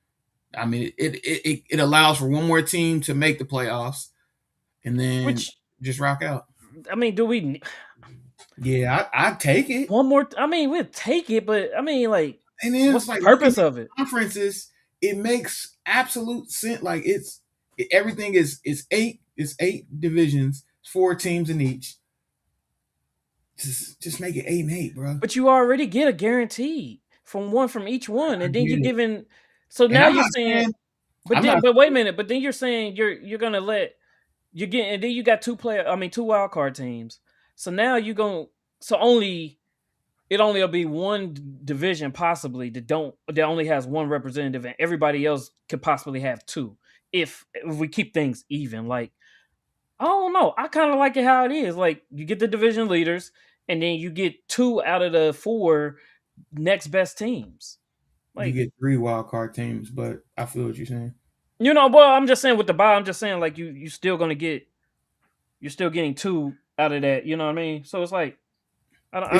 I mean, it allows for one more team to make the playoffs, and then Which just rock out. I mean, do we Yeah, I take it. one more? I mean, we'll take it, but I mean, like, And then what's it's the like looking purpose at of it? conferences, it makes absolute sense. Like everything is eight divisions, 4 teams in each. Just make it 8-8, bro. But you already get a guarantee from each one, I and then you're get it. giving. So And now you're saying, I'm not but wait a minute, but then you're saying you're gonna let you're getting, and then you got two wild card teams. So now you're going so only it only will be one division possibly that only has one representative, and everybody else could possibly have two if we keep things even. Like I don't know, I kind of like it how it is. Like you get the division leaders, and then you get two out of the four next best teams. you Like get 3 wild card teams, but I feel what you're saying. well, I'm just saying with the bye, I'm just saying like you still gonna get you're still getting two out of that. You know what I mean? So it's like I don't,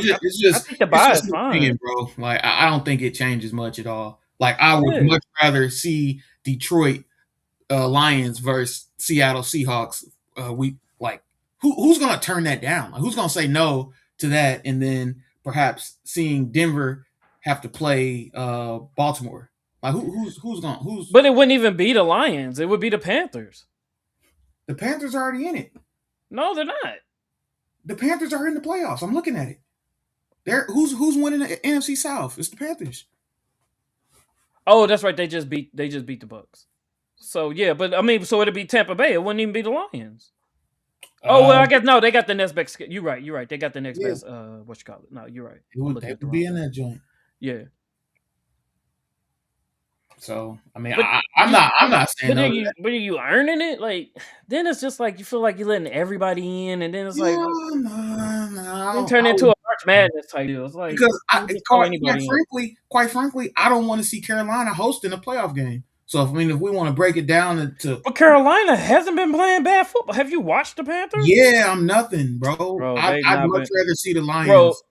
I think the It's buy just is an opinion, fine. bro. Like I don't think it changes much at all. Like I would Yeah, much rather see Detroit Lions versus Seattle Seahawks. We like who's gonna turn that down? Like, who's gonna say no to that? And then perhaps seeing Denver have to play Baltimore. Like who's going who's But it wouldn't even be the Lions. It would be the Panthers. the Panthers are already in it. No, they're not. The Panthers are in the playoffs. I'm looking at it. They're who's winning the NFC South? It's the Panthers. Oh, that's right. They just beat the Bucks. So yeah, but I mean, so it'd be Tampa Bay. It wouldn't even be the Lions. Oh well, Uh, I guess no. They got the next best. You're right. You're right. They got the next yeah, best. What you call it? No, you're right. I'm they looking at the would be wrong in thing. that joint. Yeah, So I mean, but I'm you, not saying no to that. but are you earning it? Like then it's just like you feel like you're letting everybody in, and then it's like No, no, then no. turn into a March Madness type deal. It's like Because you just throw anybody in. quite frankly, I don't want to see Carolina hosting a playoff game. So I mean, if we want to break it down to But Carolina hasn't been playing bad football. Have you watched the Panthers? yeah, I'm nothing, bro. Bro, they've I'd not much been. rather see the Bro, Lions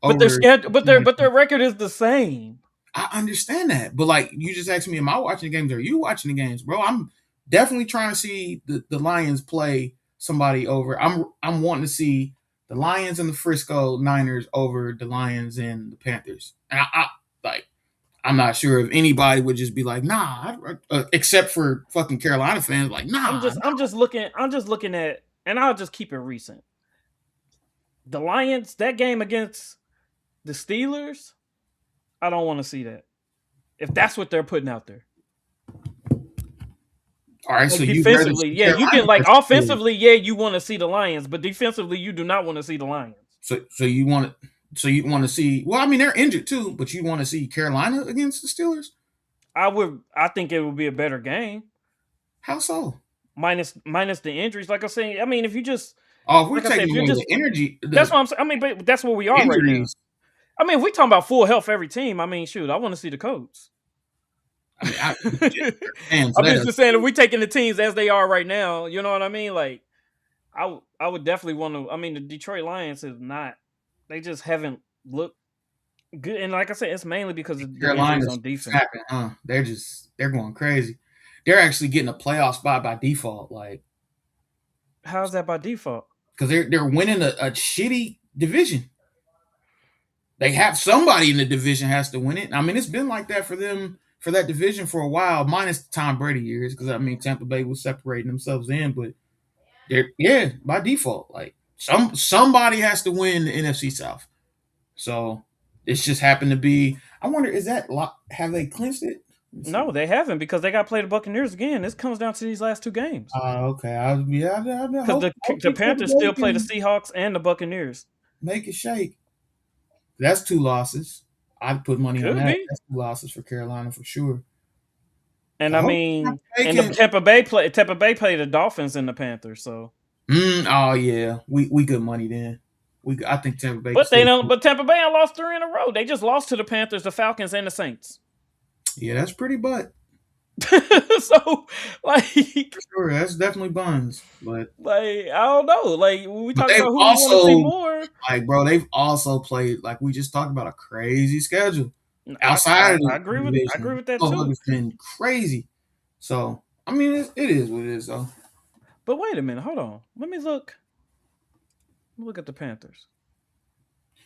but their over. schedule, but their record is the same. I understand that, but like you just asked me, am I watching the games? Or are you watching the games, bro? I'm definitely trying to see the Lions play somebody over. I'm wanting to see the Lions and the Frisco Niners over the Lions and the Panthers. And I like. I'm not sure if anybody would just be like, nah, except for fucking Carolina fans, like, nah. I'm just looking at, and I'll just keep it recent. The Lions, that game against the Steelers, I don't want to see that. If that's what they're putting out there. All right, Like so you rather defensively, see yeah, you Carolina can like versus Steelers. offensively, yeah, you want to see the Lions, but defensively, you do not want to see the Lions. So you want to see? Well, I mean, they're injured too, but you want to see Carolina against the Steelers? I think it would be a better game. How so? Minus the injuries. Like I say, I mean, if you just Oh, if we're like I said, if taking you're away just the energy, that's the what I'm saying. I mean, but that's where we are right now. injuries. I mean, if we talking about full health every team, I mean, shoot, I want to see the Colts. I mean, fans I'm let us. just saying, if we taking the teams as they are right now, you know what I mean? Like, I would definitely want to. I mean, the Detroit Lions is not. They just haven't looked good, and like I said, it's mainly because of the injuries Carolina's on defense. snapping, huh? They're going crazy. They're actually getting a playoff spot by default, like How's that by default? because they're winning a shitty division. They have somebody in the division has to win it. I mean, it's been like that for them for that division for a while, minus the Tom Brady years, because I mean Tampa Bay was separating themselves in, but they're yeah by default. Like somebody has to win the NFC South. So it's just happened to be. I wonder is that have they clinched it? Let's No, see. they haven't because they got to play the Buccaneers again. This comes down to these last two games Okay. I because hope the hopefully Tampa Panthers Bay still play the can Seahawks and the Buccaneers. make it shake. That's two losses. I'd put money on Could that. be. That's two losses for Carolina for sure. And So I hopefully mean, they and the can. Tampa Bay played the Dolphins and the Panthers. So, Oh yeah, we good money then. I think Tampa Bay can but they still. don't. But Tampa Bay lost 3 in a row. They just lost to the Panthers, the Falcons, and the Saints. Yeah, that's pretty butt. So, like, For sure, that's definitely buns. I don't know. Like when we But talk they've about who we want to see also more, like bro, they've also played like we just talked about a crazy schedule I, outside of I the agree with division. that too. Motherfuckers been crazy. So I mean, it is what it is. Though. But wait a minute, hold on. Let me look. Look at the Panthers.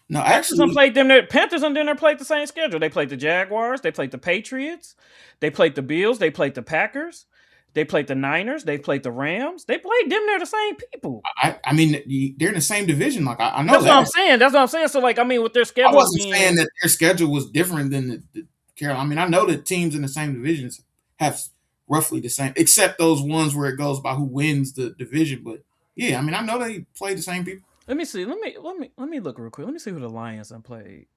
No, Panthers done actually, played them. There. Panthers done dinner played the same schedule. They played the Jaguars. They played the Patriots. They played the Bills. They played the Packers. They played the Niners. They played the Rams. They played them. They're the same people. I mean, they're in the same division. Like I know That's what I'm that. saying. That's what I'm saying. So like, I mean, with their I schedules wasn't saying being that their schedule was different than the Carolina. I mean, I know that teams in the same divisions have roughly the same, except those ones where it goes by who wins the division. But yeah, I mean, I know they play the same people. let me see. Let me look real quick. Let me see who the Lions have played.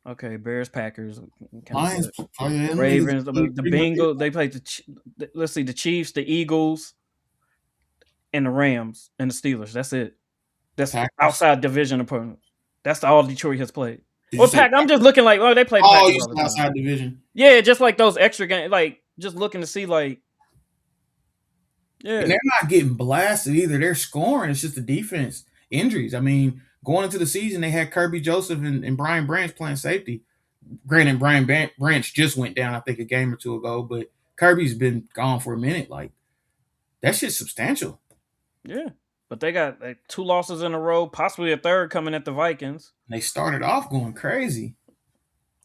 Okay, Bears, Packers, kind of Lions, suck. oh yeah, them niggas Ravens, the play pretty much Bengals. They played let's see, the Chiefs, the Eagles, and the Rams and the Steelers. That's it. That's Packers. outside division opponents. That's all Detroit has played. Did you Or say? Pack. I'm just looking like, oh, they play the Oh, Packers you all the said time. outside division. Yeah, just like those extra games. Like just looking to see, like, yeah, And they're not getting blasted either. They're scoring. It's just the defense injuries. I mean, going into the season, they had Kirby Joseph and Brian Branch playing safety. Granted, Brian Branch just went down, I think, a game or two ago, but Kirby's been gone for a minute. Like, that shit's substantial. yeah. But they got like 2 losses in a row, possibly a third coming at the Vikings. And they started off going crazy.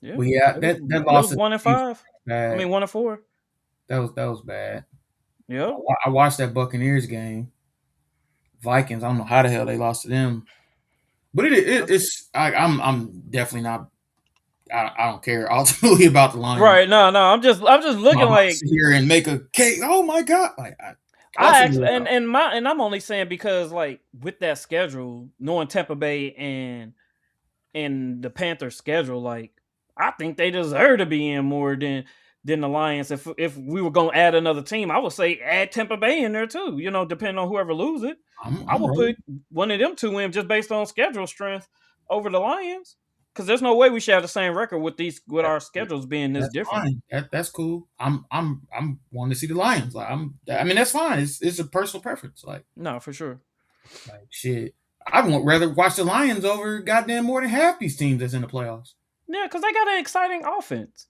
Yeah, But yeah, it was that it was loss to the one and Chiefs five. was I bad. mean 1-4. That was bad. Yeah. I watched that Buccaneers game. Vikings. I don't know how the hell they lost to them, but it's I'm definitely not. I don't care ultimately about the Lions. Right. No, no. I'm just I'm looking about to like sit here and make a cake. Oh my god! Like I actually ultimately, and I'm only saying because like with that schedule, knowing Tampa Bay and the Panthers schedule, like I think they deserve to be in more than the Lions. If we were gonna add another team, I would say add Tampa Bay in there too. You know, depending on whoever lose it. I I'm would rolling. put one of them two in just based on schedule strength over the Lions. Because there's no way we should have the same record with That, our schedules being this that's different. fine. That's cool. I'm wanting to see the Lions. Like I mean that's fine. It's a personal preference. No, for sure. Like shit. I would rather watch the Lions over goddamn more than half these teams that's in the playoffs. Yeah, because they got an exciting offense.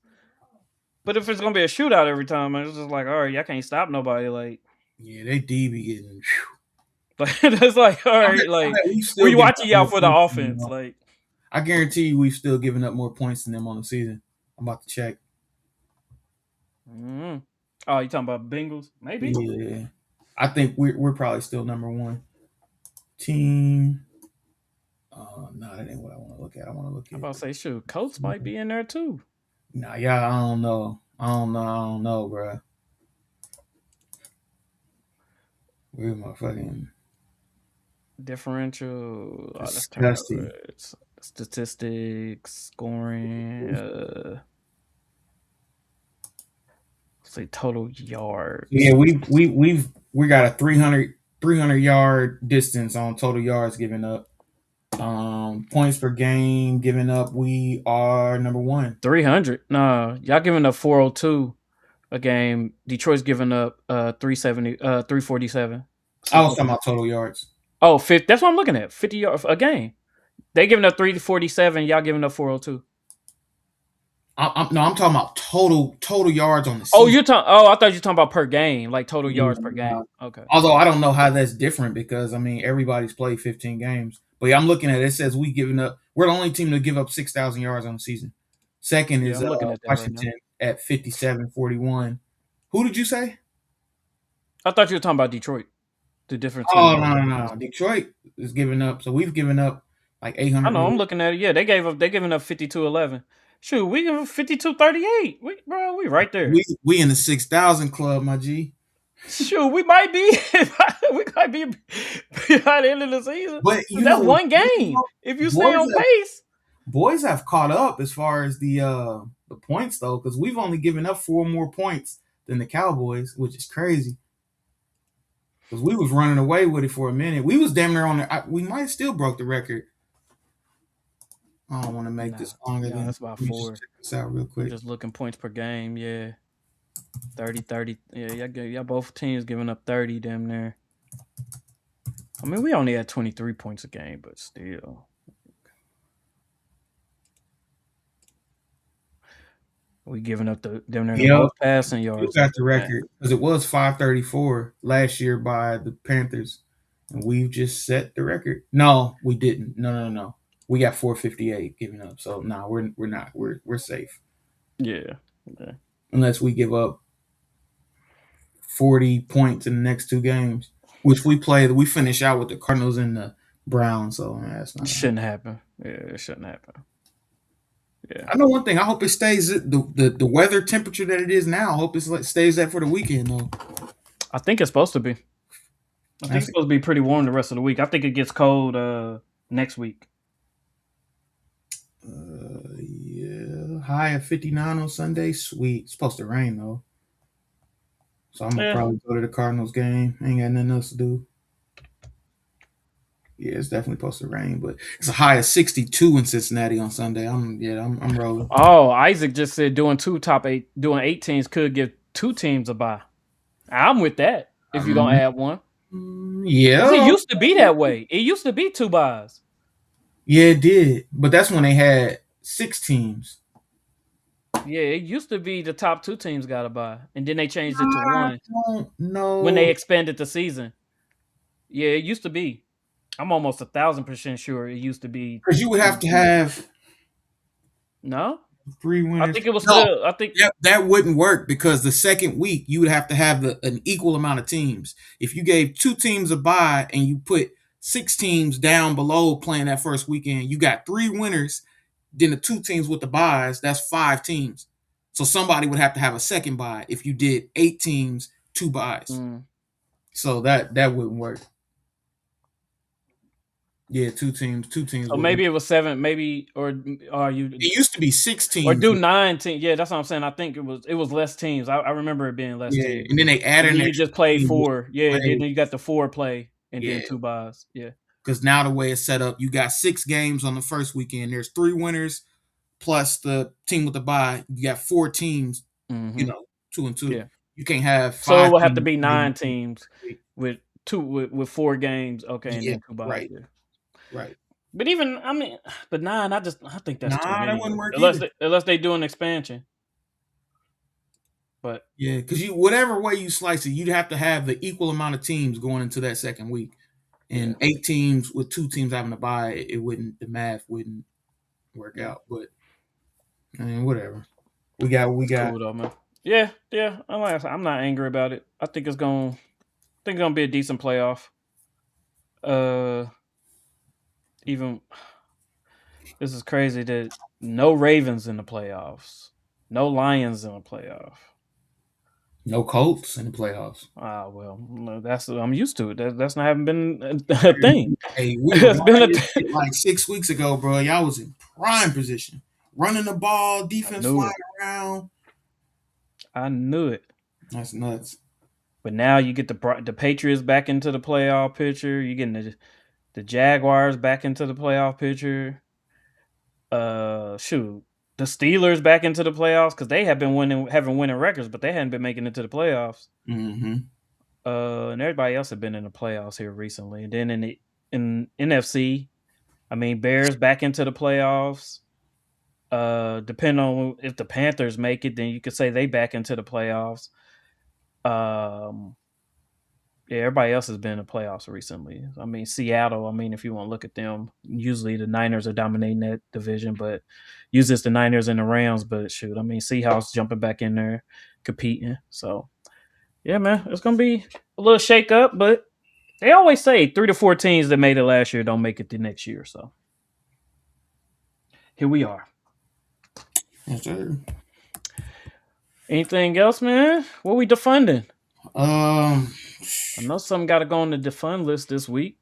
But if it's gonna be a shootout every time, it's just like, all right, y'all can't stop nobody. Like, Yeah, they D be getting. like that's like, all I right, bet, I like bet we still we giving watching up y'all more for the points than them. offense. Like, I guarantee you, we've still given up more points than them on the season. I'm about to check. mm. Oh, you talking about Bengals? Maybe. Yeah, I think we're probably still number one team. No, that ain't what I want to look at. I want to look I'm at. about to say, shoot, Colts might be in there too. Nah, yeah, I don't know. I don't know, bro. Where's my fucking Differential. Oh, that's disgusting? turnover. Statistics, scoring. Say total yards. Yeah, we got a 300 yard distance on total yards given up. Points per game given up. We are number one. 300. No, y'all giving up 402 a game. Detroit's giving up 370, 347. I So was talking about total yards. oh, 50, that's what I'm looking at. 50 yards a game. They giving up 347. Y'all giving up 402. No, I'm talking about total yards on the Oh, season. I thought you were talking about per game, like total Yeah, yards per nah. game. Okay. Although I don't know how that's different because I mean everybody's played 15 games. But yeah, I'm looking at it. It says we giving up. We're the only team to give up 6,000 yards on the season. Second Yeah, is I'm looking at that right now. Washington at 57-41. Who did you say? I thought you were talking about Detroit, the different team. Oh no. Detroit is giving up. So we've given up like I 800 know. I'm more. looking at it. Yeah, they giving up 52-11. Shoot, we give 52-38. We right there. We in the 6,000 club, my G. Shoot, we might be we might be behind the end of the season. But you That's know what's one crazy, game. though? If you stay Boys on pace, boys have caught up as far as the points though, because we've only given up 4 more points than the Cowboys, which is crazy. Because we was running away with it for a minute. We was damn near on the. We might have still broke the record. I don't want to make nah, this longer yeah, than. that's about Let me just 4. check this out real I'm quick. just looking points per game. Yeah, 30-30. Yeah, y'all both teams giving up 30 damn near. I mean, we only had 23 points a game, but still. We giving up damn near the Yep, most passing you yards. got the Man, record because it was 534 last year by the Panthers, and we've just set the record. No, we didn't. No. We got 458 giving up. So no, we're not. We're safe yeah. Okay. unless we give up 40 points in the next 2 games, which we play. We finish out with the Cardinals and the Browns. So that's not It gonna happen. shouldn't happen. Yeah, it shouldn't happen. Yeah. I know one thing. I hope it stays the weather temperature that it is now. I hope it stays that for the weekend though. I think it's supposed to be. I think it's That's supposed to be pretty warm the rest of the week. I think it gets cold next week. yeah, high of 59 on Sunday. Sweet. It's supposed to rain though, so I'm gonna Yeah. probably go to the Cardinals game. Ain't got nothing else to do. Yeah, it's definitely supposed to rain, but it's a high of 62 in Cincinnati on Sunday. I'm rolling. Oh, Isaac just said doing 8 teams could give 2 teams a bye. I'm with that. If you're gonna Um, add one. Because it yeah, used to be that way. It used to be 2 buys. yeah, it did. But that's when they had 6 teams. Yeah, it used to be the top 2 teams got a bye. And then they changed it to I 1 don't when they know expanded the season. Yeah, it used to be. I'm almost 1,000% sure it used to be because you would 2. have to have No? Three I winners. think it was No, still. I think that wouldn't work because the second week you would have to have an equal amount of teams. If you gave two teams a bye and you put six teams down below playing that first weekend, you got three winners. Then the two teams with the buys, that's five teams. So somebody would have to have a second bye if you did eight teams, two buys. mm. So that wouldn't work. Yeah, two teams So would work. maybe it was 7. Maybe or are you It used to be six or teams. do 9 teams? Yeah, that's what I'm saying. I think it was less teams. I remember it being less Yeah, teams. and then they add And an then you extra just played team just 4. Yeah, to then play. you got the 4 play and then Yeah, 2 buys. Yeah. because now the way it's set up, you got six games on the first weekend. There's three winners plus the team with the bye. You got four teams, Mm-hmm. two and two. Yeah. You can't have So it five will have to teams be playing 9 teams week. with with 4 games. Okay, and Yeah, then 2 buys. right, Yeah. right. But even I mean, but 9, I think that's too Nah, that many. wouldn't work Unless either. they do an expansion. But Yeah, because you whatever way you slice it, you'd have to have the equal amount of teams going into that second week. yeah, And eight teams with two teams having to buy, it wouldn't the math wouldn't work yeah. out. But I mean, whatever. We got what we It's got. cool though, man. Yeah, yeah. I'm not angry about it. I think it's gonna be a decent playoff. Uh, even this is crazy that no Ravens in the playoffs, no Lions in the playoff. No Colts in the playoffs. Ah, well, no, I'm used to it. That's not haven't been a thing. Hey, we were It's been a. buying this shit like 6 weeks ago, bro. Y'all was in prime position, running the ball, I defense knew flying it. around. I knew it. That's nuts. But now you get the Patriots back into the playoff picture. You getting the Jaguars back into the playoff picture. Shoot, the Steelers back into the playoffs because they have been having winning records, but they hadn't been making it to the playoffs. Mm-hmm. And everybody else had been in the playoffs here recently. And then in NFC, I mean, Bears back into the playoffs. Depending on if the Panthers make it, then you could say they back into the playoffs. Um, yeah, everybody else has been in the playoffs recently. I mean, Seattle. I mean, if you want to look at them, usually the Niners are dominating that division, but usually it's the Niners and the Rams. But shoot, I mean, Seahawks jumping back in there, competing. So yeah, man, it's gonna be a little shake up, but they always say 3 to 4 teams that made it last year don't make it the next year. So here we are. Yes, sir. Anything else, man? What we defunding? Um, I know something got to go on the defund list this week.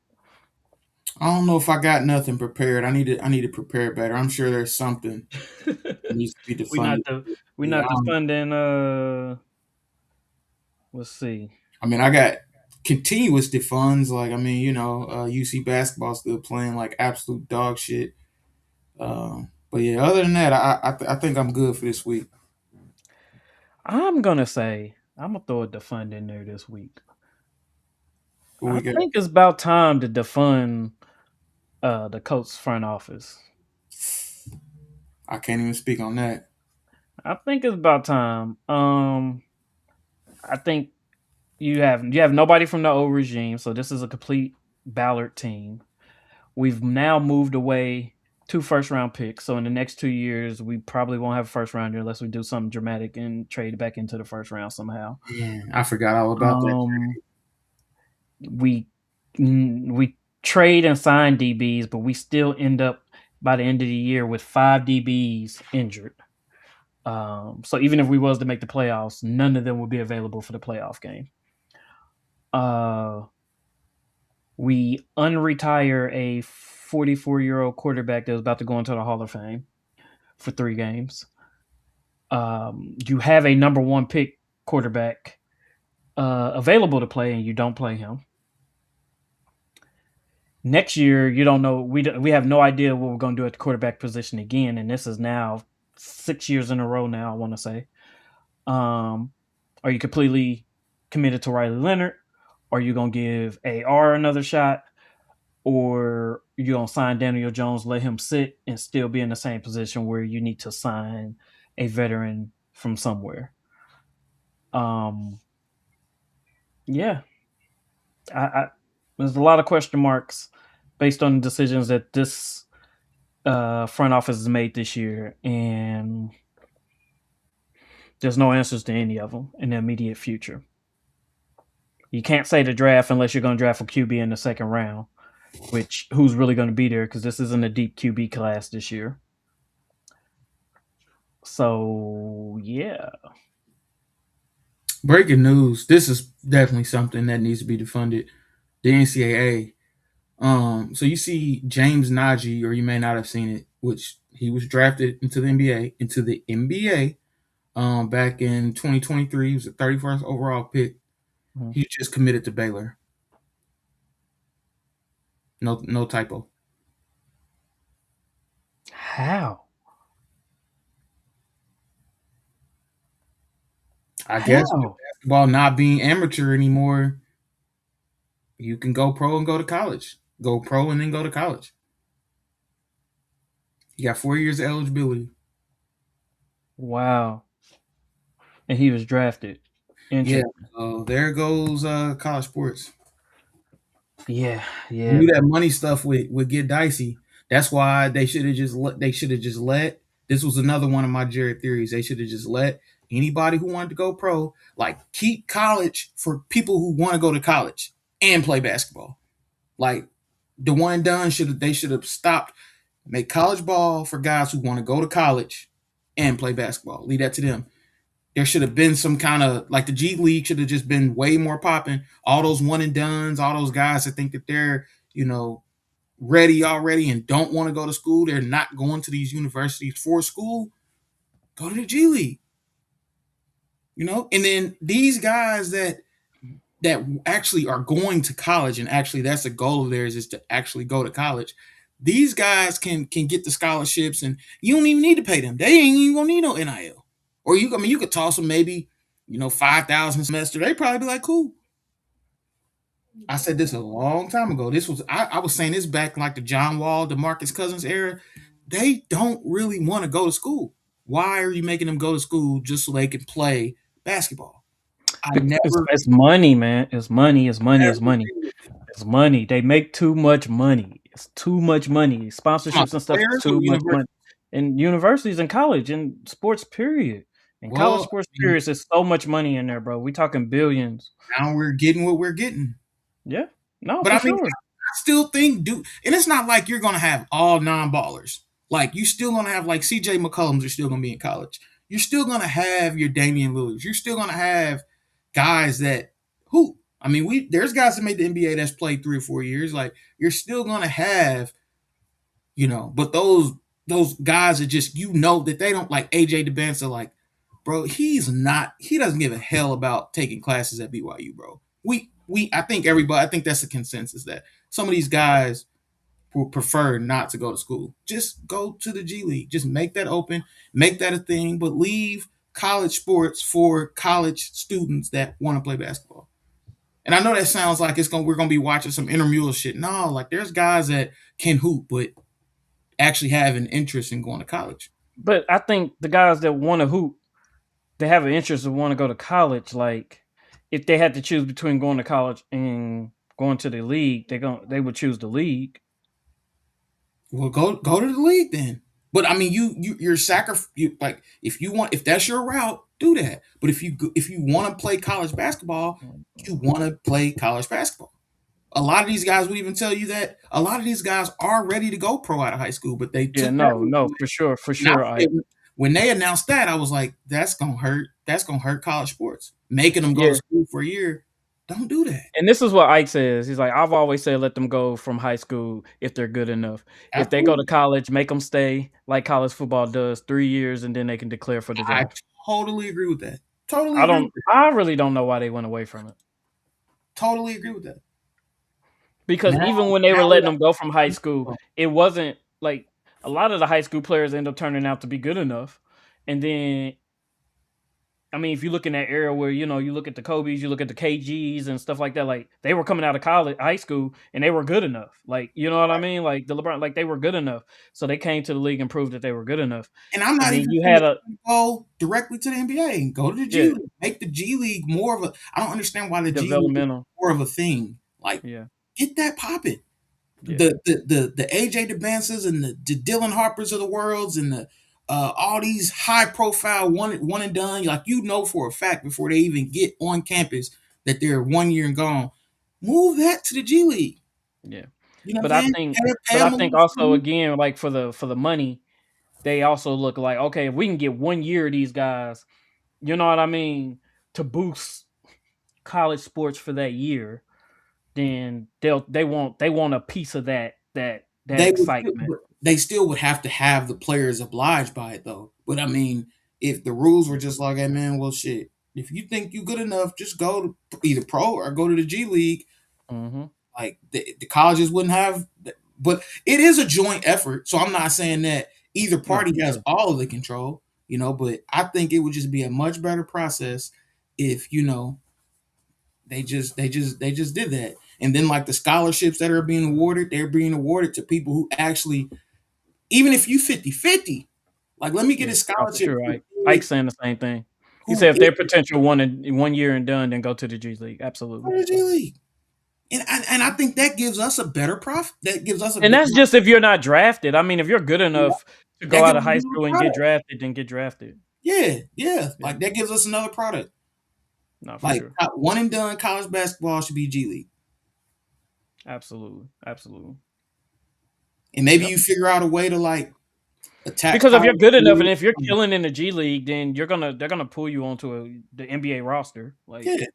I don't know if I got nothing prepared. I need to prepare better. I'm sure there's something that needs to be we not defunded. the we Yeah, not defunding. Let's see. I mean, I got continuous defunds. Like, I mean, UC basketball still playing like absolute dog shit. But yeah, other than that, I think I'm good for this week. I'm gonna say I'm gonna throw a defund in there this week. What I we got? think it's about time to defund the Colts front office. I can't even speak on that. I think it's about time. I think you have nobody from the old regime, so this is a complete Ballard team. We've now moved away 2 first-round picks, so in the next 2 years, we probably won't have a first rounder unless we do something dramatic and trade back into the first round somehow. Yeah, I forgot all about that. Um, we trade and sign DBs, but we still end up by the end of the year with 5 DBs injured. So even if we was to make the playoffs, none of them would be available for the playoff game. We unretire a 44-year-old quarterback that was about to go into the Hall of Fame for 3 games. You have a number 1 pick quarterback available to play, and you don't play him. Next year, you don't know. We have no idea what we're going to do at the quarterback position again, and this is now 6 years in a row. Now I want to say, are you completely committed to Riley Leonard? Are you going to give AR another shot? Or you gonna sign Daniel Jones, let him sit, and still be in the same position where you need to sign a veteran from somewhere? Yeah, I there's a lot of question marks based on the decisions that this front office is made this year, and there's no answers to any of them in the immediate future. You can't say the draft unless you're going to draft a QB in the second round, which who's really going to be there because this isn't a deep QB class this year. So yeah, Breaking news. This is definitely something that needs to be defunded. The NCAA. So you see James Najee, or you may not have seen it, which he was drafted into the NBA, back in 2023. He was the 31st overall pick. mm. He just committed to Baylor. No, no typo. How? I guess with How? basketball not being amateur anymore, you can go pro and go to college. Go pro and then go to college. You got 4 years of eligibility. Wow. And he was drafted. Yeah. Interesting. There goes college sports. Yeah, I yeah. knew that money stuff would get dicey. That's why they should have just let this was another one of my Jared theories. They should have just let anybody who wanted to go pro, like keep college for people who want to go to college and play basketball. Like the one and done should have stopped. Make college ball for guys who want to go to college and play basketball. Leave that to them. There should have been some kind of like the G League should have just been way more popping. All those one and dones, all those guys that think that they're, ready already and don't want to go to school, they're not going to these universities for school, go to the G League. And then these guys that actually are going to college, and actually that's a goal of theirs is to actually go to college. These guys can get the scholarships, and you don't even need to pay them. They ain't even gonna need no NIL. Or you could toss them maybe 5,000 semester. They probably be like, cool. I said this a long time ago. I was saying this back like the John Wall, DeMarcus Cousins era. They don't really want to go to school. Why are you making them go to school just so they can play basketball? I never, It's money, man. It's money. It's money. It's never money. agree with it. It's money. They make too much money. It's too much money. Come on, Sponsorships and stuff is players or too much university? money. In universities and college and sports period. In college Well, sports I mean, periods, there's so much money in there, bro. We talking billions. now we're getting what we're getting. Yeah. No, But for I mean, sure. I still think, dude, and it's not like you're gonna have all non-ballers. Like you still gonna have like CJ McCollums are still gonna be in college. You're still gonna have your Damian Lillards. You're still gonna have guys that who I mean, there's guys that made the NBA that's played 3 or 4 years. Like you're still gonna have, but those guys are just that they don't like AJ DeBanza. Like, bro, he doesn't give a hell about taking classes at BYU, bro. I think that's a consensus that some of these guys will prefer not to go to school. Just go to the G League. Just make that open, make that a thing, but leave college sports for college students that want to play basketball. And I know that sounds like we're gonna be watching some intramural shit. No, like there's guys that can hoop, but actually have an interest in going to college. But I think the guys that want to hoop, they have an interest and want to go to college. Like, if they had to choose between going to college and going to the league, they would choose the league. Well, go to the league then. But I mean, you're like if that's your route, do that. But if you want to play college basketball, you want to play college basketball. A lot of these guys would even tell you that a lot of these guys are ready to go pro out of high school, but they Yeah, took that. no, no, for sure, for And sure. when they announced that, I was like, that's gonna hurt. That's gonna hurt college sports. Making them go to Yeah, school for a year, don't do that. and this is what Ike says. He's like, I've always said, let them go from high school if they're good enough. If they go to Absolutely, college, make them stay like college football does, 3 years, and then they can declare for the I draft. totally agree with that. Totally agree with that. I really don't know why they went away from it. Totally agree with that. Because Now, even when they were now we letting them go from high school, got it wasn't like a lot of the high school players end up turning out to be good enough. And then, I mean, if you look in that era where you look at the Kobe's, you look at the KGs and stuff like that, like they were coming out of college, high school, and they were good enough. Like, you know what I mean? Like the LeBron, like they were good enough, so they came to the league and proved that they were good enough. and I'm And not then even you saying had that a you go directly to the NBA. Go to the G yeah League. Make the G League more of a. I don't understand why the G League is developmental, more of a thing. Like, yeah. get that popping. Yeah, The AJ DeBances and the Dylan Harpers of the worlds and the all these high profile one and done, like for a fact before they even get on campus that they're 1 year and gone. Move that to the G League. yeah. You know what But I'm I saying? think, Pay them a little also fee. again, like for the money, they also look like, okay, if we can get 1 year of these guys, you know what I mean, to boost college sports for that year, then they want a piece of that They would still, excitement. but they still would have to have the players obliged by it though. But I mean, if the rules were just like, hey man, well shit, if you think you good enough, just go to either pro or go to the G League. Hmm. Like the colleges wouldn't have, but it is a joint effort. So I'm not saying that either No, party for has sure. all of the control, but I think it would just be a much better process if they just did that. And then like the scholarships that are being awarded, they're being awarded to people who actually, even if you 50-50, like let me get Yeah, a no, for scholarship sure. to a Ike's kid saying the same thing. He who said if is their potential 1 year and done, then go to the G League. Absolutely. for the G League. And I think that gives us a better profit. That gives us a And bit that's more. just if you're not drafted. I mean, if you're good Yeah, enough to that go out gives of us high another school and get product. drafted, then get drafted. Yeah, yeah. Yeah, Like that gives us another product. no, for Like sure. one and done college basketball should be G League. Absolutely. Absolutely. And maybe Yep. you figure out a way to like attach Because if you're college good enough and sports. if you're killing in the G League, then they're gonna pull you onto the NBA roster. Like Yeah.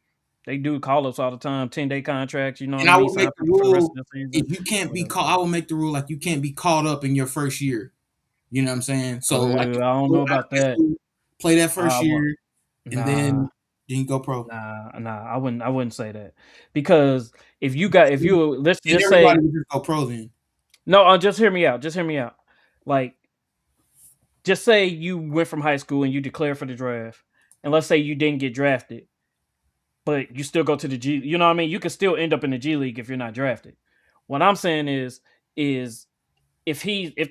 they do call ups all the time, 10-day contracts, you know what And I I mean? would Sign make the people for the rest rule of the season if you can't or be whatever. caught, I will make the rule like you can't be caught up in your first year. You know what I'm saying? So like if I you don't go know out of about high that. school, play that I first will year, and nah, then you go pro. nah, I wouldn't say that. Because if you let's And just everybody say would just go pro then. no, just hear me out. Just hear me out. Like just say you went from high school and you declared for the draft. And let's say you didn't get drafted, but you still go to the G. You know what I mean? You can still end up in the G League if you're not drafted. What I'm saying is if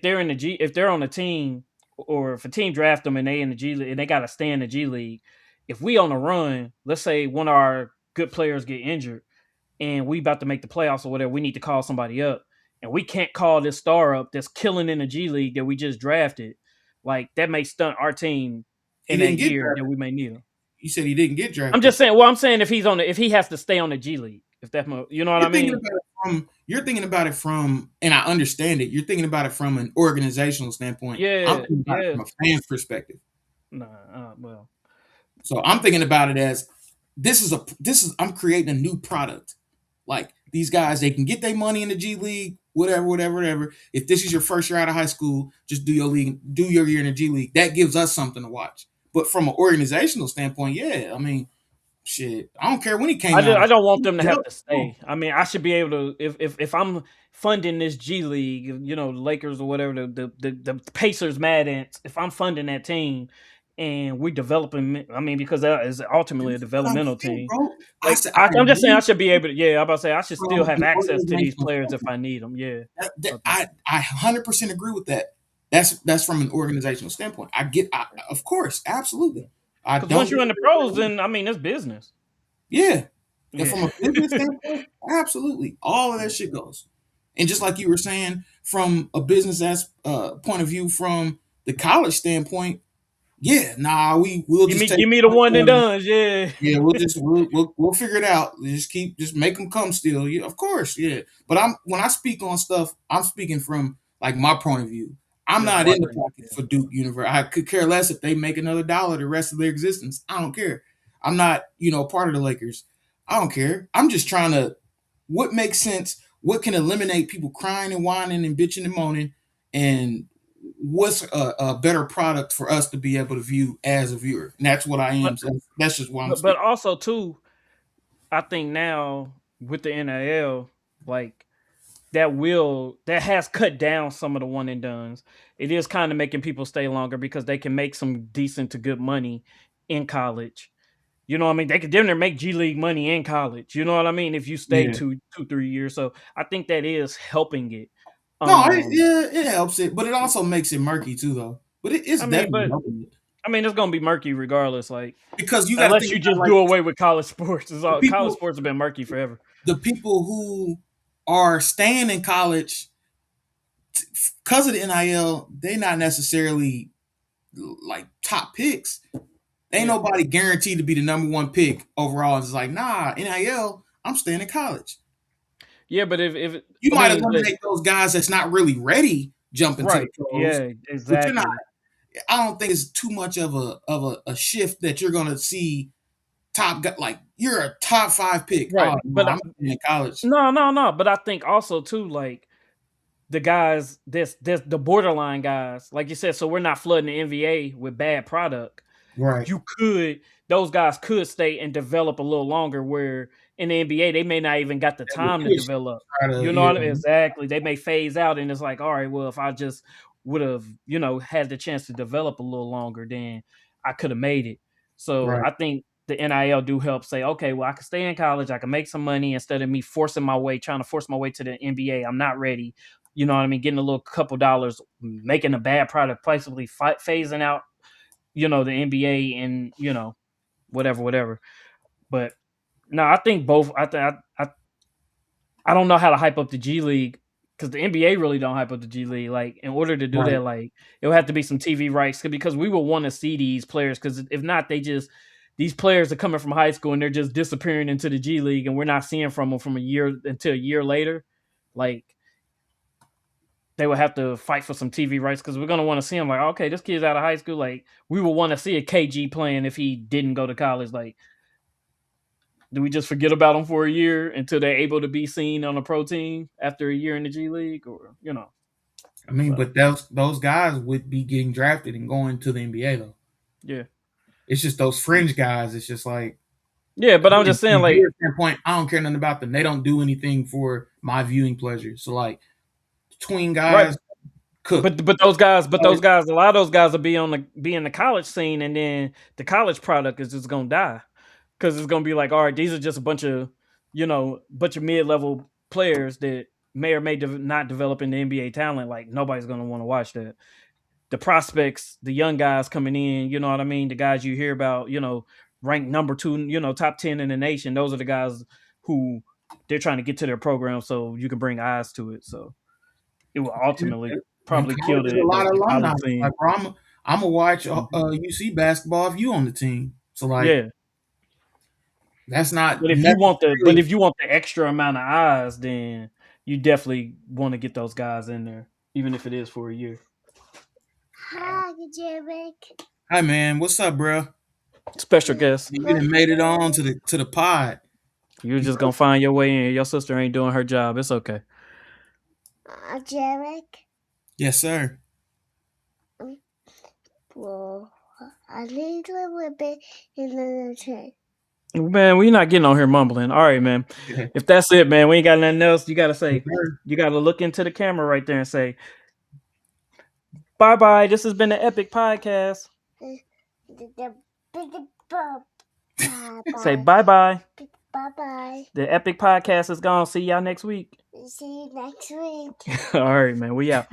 they're in the G if they're on a team or if a team draft them and they in the G League and they got to stay in the G League, if we on a run, let's say one of our good players get injured and we about to make the playoffs or whatever, we need to call somebody up, and we can't call this star up that's killing in the G League that we just drafted. Like that may stunt our team He in that didn't get year that drafted. we may need him. You said he didn't get I'm drafted. just saying. Well, I'm saying if he has to stay on the G League, if that you know what I mean? You're thinking about it from, and I understand it. You're thinking about it from an organizational standpoint. I'm Yeah, thinking about it yeah. from a fan's perspective. Nah, well, So I'm thinking about it as this is I'm creating a new product. Like these guys, they can get their money in the G League, whatever. If this is your first year out of high school, just do your year in the G League. That gives us something to watch. But from an organizational standpoint, yeah, I mean, shit, I don't care when he came out I of. don't want them to have to stay. I mean, I should be able to if I'm funding this G League, you know, Lakers or whatever the Pacers Mad Ants. If I'm funding that team and we developing, I mean, because that is ultimately a This is what I'm developmental saying, team. bro. I Like said I I'm just saying, I agree should be able to. Yeah, I'm about to say I should still from have an access to these organizational players if standpoint. I need them. Yeah. Okay. I 100% agree with that. That's from an organizational standpoint. Of course, absolutely. I Because once don't you're in the pros, disagree. then I mean, it's business. Yeah, and Yeah. from a business standpoint, absolutely, all of that Yeah. shit goes. And just like you were saying, from a business point of view, from the college standpoint, yeah, nah, we'll just take Give me the one and done. Yeah. yeah, we'll figure it out. Just make them come still. Yeah, of course, yeah. But when I speak on stuff, I'm speaking from like my point of view. I'm Yeah, not in the marketing. pocket Yeah. for Duke University. I could care less if they make another dollar the rest of their existence. I don't care. I'm not, part of the Lakers. I don't care. I'm just trying to what makes sense, what can eliminate people crying and whining and bitching and moaning, and what's a better product for us to be able to view as a viewer. And that's what I But am. So that's just what I'm but speaking. also too, I think now with the NIL, like that has cut down some of the one and dones. It is kind of making people stay longer because they can make some decent to good money in college. You know what I mean? They could damn near make G League money in college. You know what I mean? If you stay Yeah. 2, 3 years. So I think that is helping it. No, Um, it helps it, but it also makes it murky too, though. But it's I mean, definitely helping it I mean, it's gonna be murky regardless. Like because you got to unless think you about just it like do this. away with college sports. The College people, sports have been murky forever. the people who are staying in college because of the NIL. They're not necessarily like top picks. Ain't Yeah. nobody guaranteed to be the number one pick overall. It's like, nah, NIL, I'm staying in college. Yeah, but if You I might mean, but eliminate those guys that's not really ready jump into the right, pros, yeah, but you're not. exactly. I don't think it's too much of a shift that you're gonna see like you're a top five pick. Right, Oh no, I'm in college. no, no, no. But I think also too, like the guys, this the borderline guys, like you said. So we're not flooding the NBA with bad product. Right. You could those guys could stay and develop a little longer. Where in the NBA they may not even got the They would time to push develop. try to You know yeah. what I mean? Exactly. They may phase out, and it's like, all right, well, if I just would have, had the chance to develop a little longer, then I could have made it. So Right. I think the NIL do help say, okay, well, I can stay in college, I can make some money instead of me trying to force my way to the NBA. I'm not ready. You know what I mean? Getting a little couple dollars, making a bad product, possibly phasing out, the NBA and whatever, whatever. But no, I think both. I don't know how to hype up the G League because the NBA really don't hype up the G League. Like in order to do Right. that, like it would have to be some TV rights because we would want to see these players. Because if not, these players are coming from high school and they're just disappearing into the G League, and we're not seeing from them from a year until a year later. Like they would have to fight for some TV rights because we're gonna want to see him. Like, okay, this kid's out of high school. Like, we would want to see a KG playing if he didn't go to college. Like, do we just forget about him for a year until they're able to be seen on a pro team after a year in the G League, or I mean, So but those guys would be getting drafted and going to the NBA though. yeah, It's just those fringe guys. It's just like yeah. But I'm again, just saying, from a like, viewer standpoint, I don't care nothing about them. They don't do anything for my viewing pleasure. So like tween right. guys cook. But those guys, a lot of those guys will be in the college scene, and then the college product is just gonna die because it's gonna be like, all right, these are just a bunch of mid level players that may or may not develop into NBA talent. Like nobody's gonna want to watch that. The prospects, the young guys coming in, you know what I mean? The guys you hear about, ranked number 2, top 10 in the nation. Those are the guys who they're trying to get to their program so you can bring eyes to it. So it will ultimately And probably kill college is a lot of the alumni. college scene. Like, bro, I'm gonna watch Mhm. UC basketball if you on the team. So like Yeah. that's not But necessarily. if you want the extra amount of eyes, then you definitely want to get those guys in there, even if it is for a year. Hi, Jarek. Hi man, what's up, bro? Special guest. You done made it on to the pod. You're You just gonna find your way in. Your sister ain't doing her job. It's okay. Jarek. yes, sir. Well, I need a little bit in the train. Man, we're not getting on here mumbling. All right, man. Yeah. If that's it, man, we ain't got nothing else. You gotta Yes, say, sir. you gotta look into the camera right there and say, bye bye. This has been the Epic Podcast. The big bump. Bye Say bye. bye bye. Bye bye. The Epic Podcast is gone. See y'all next week. See you next week. All right, man. We out.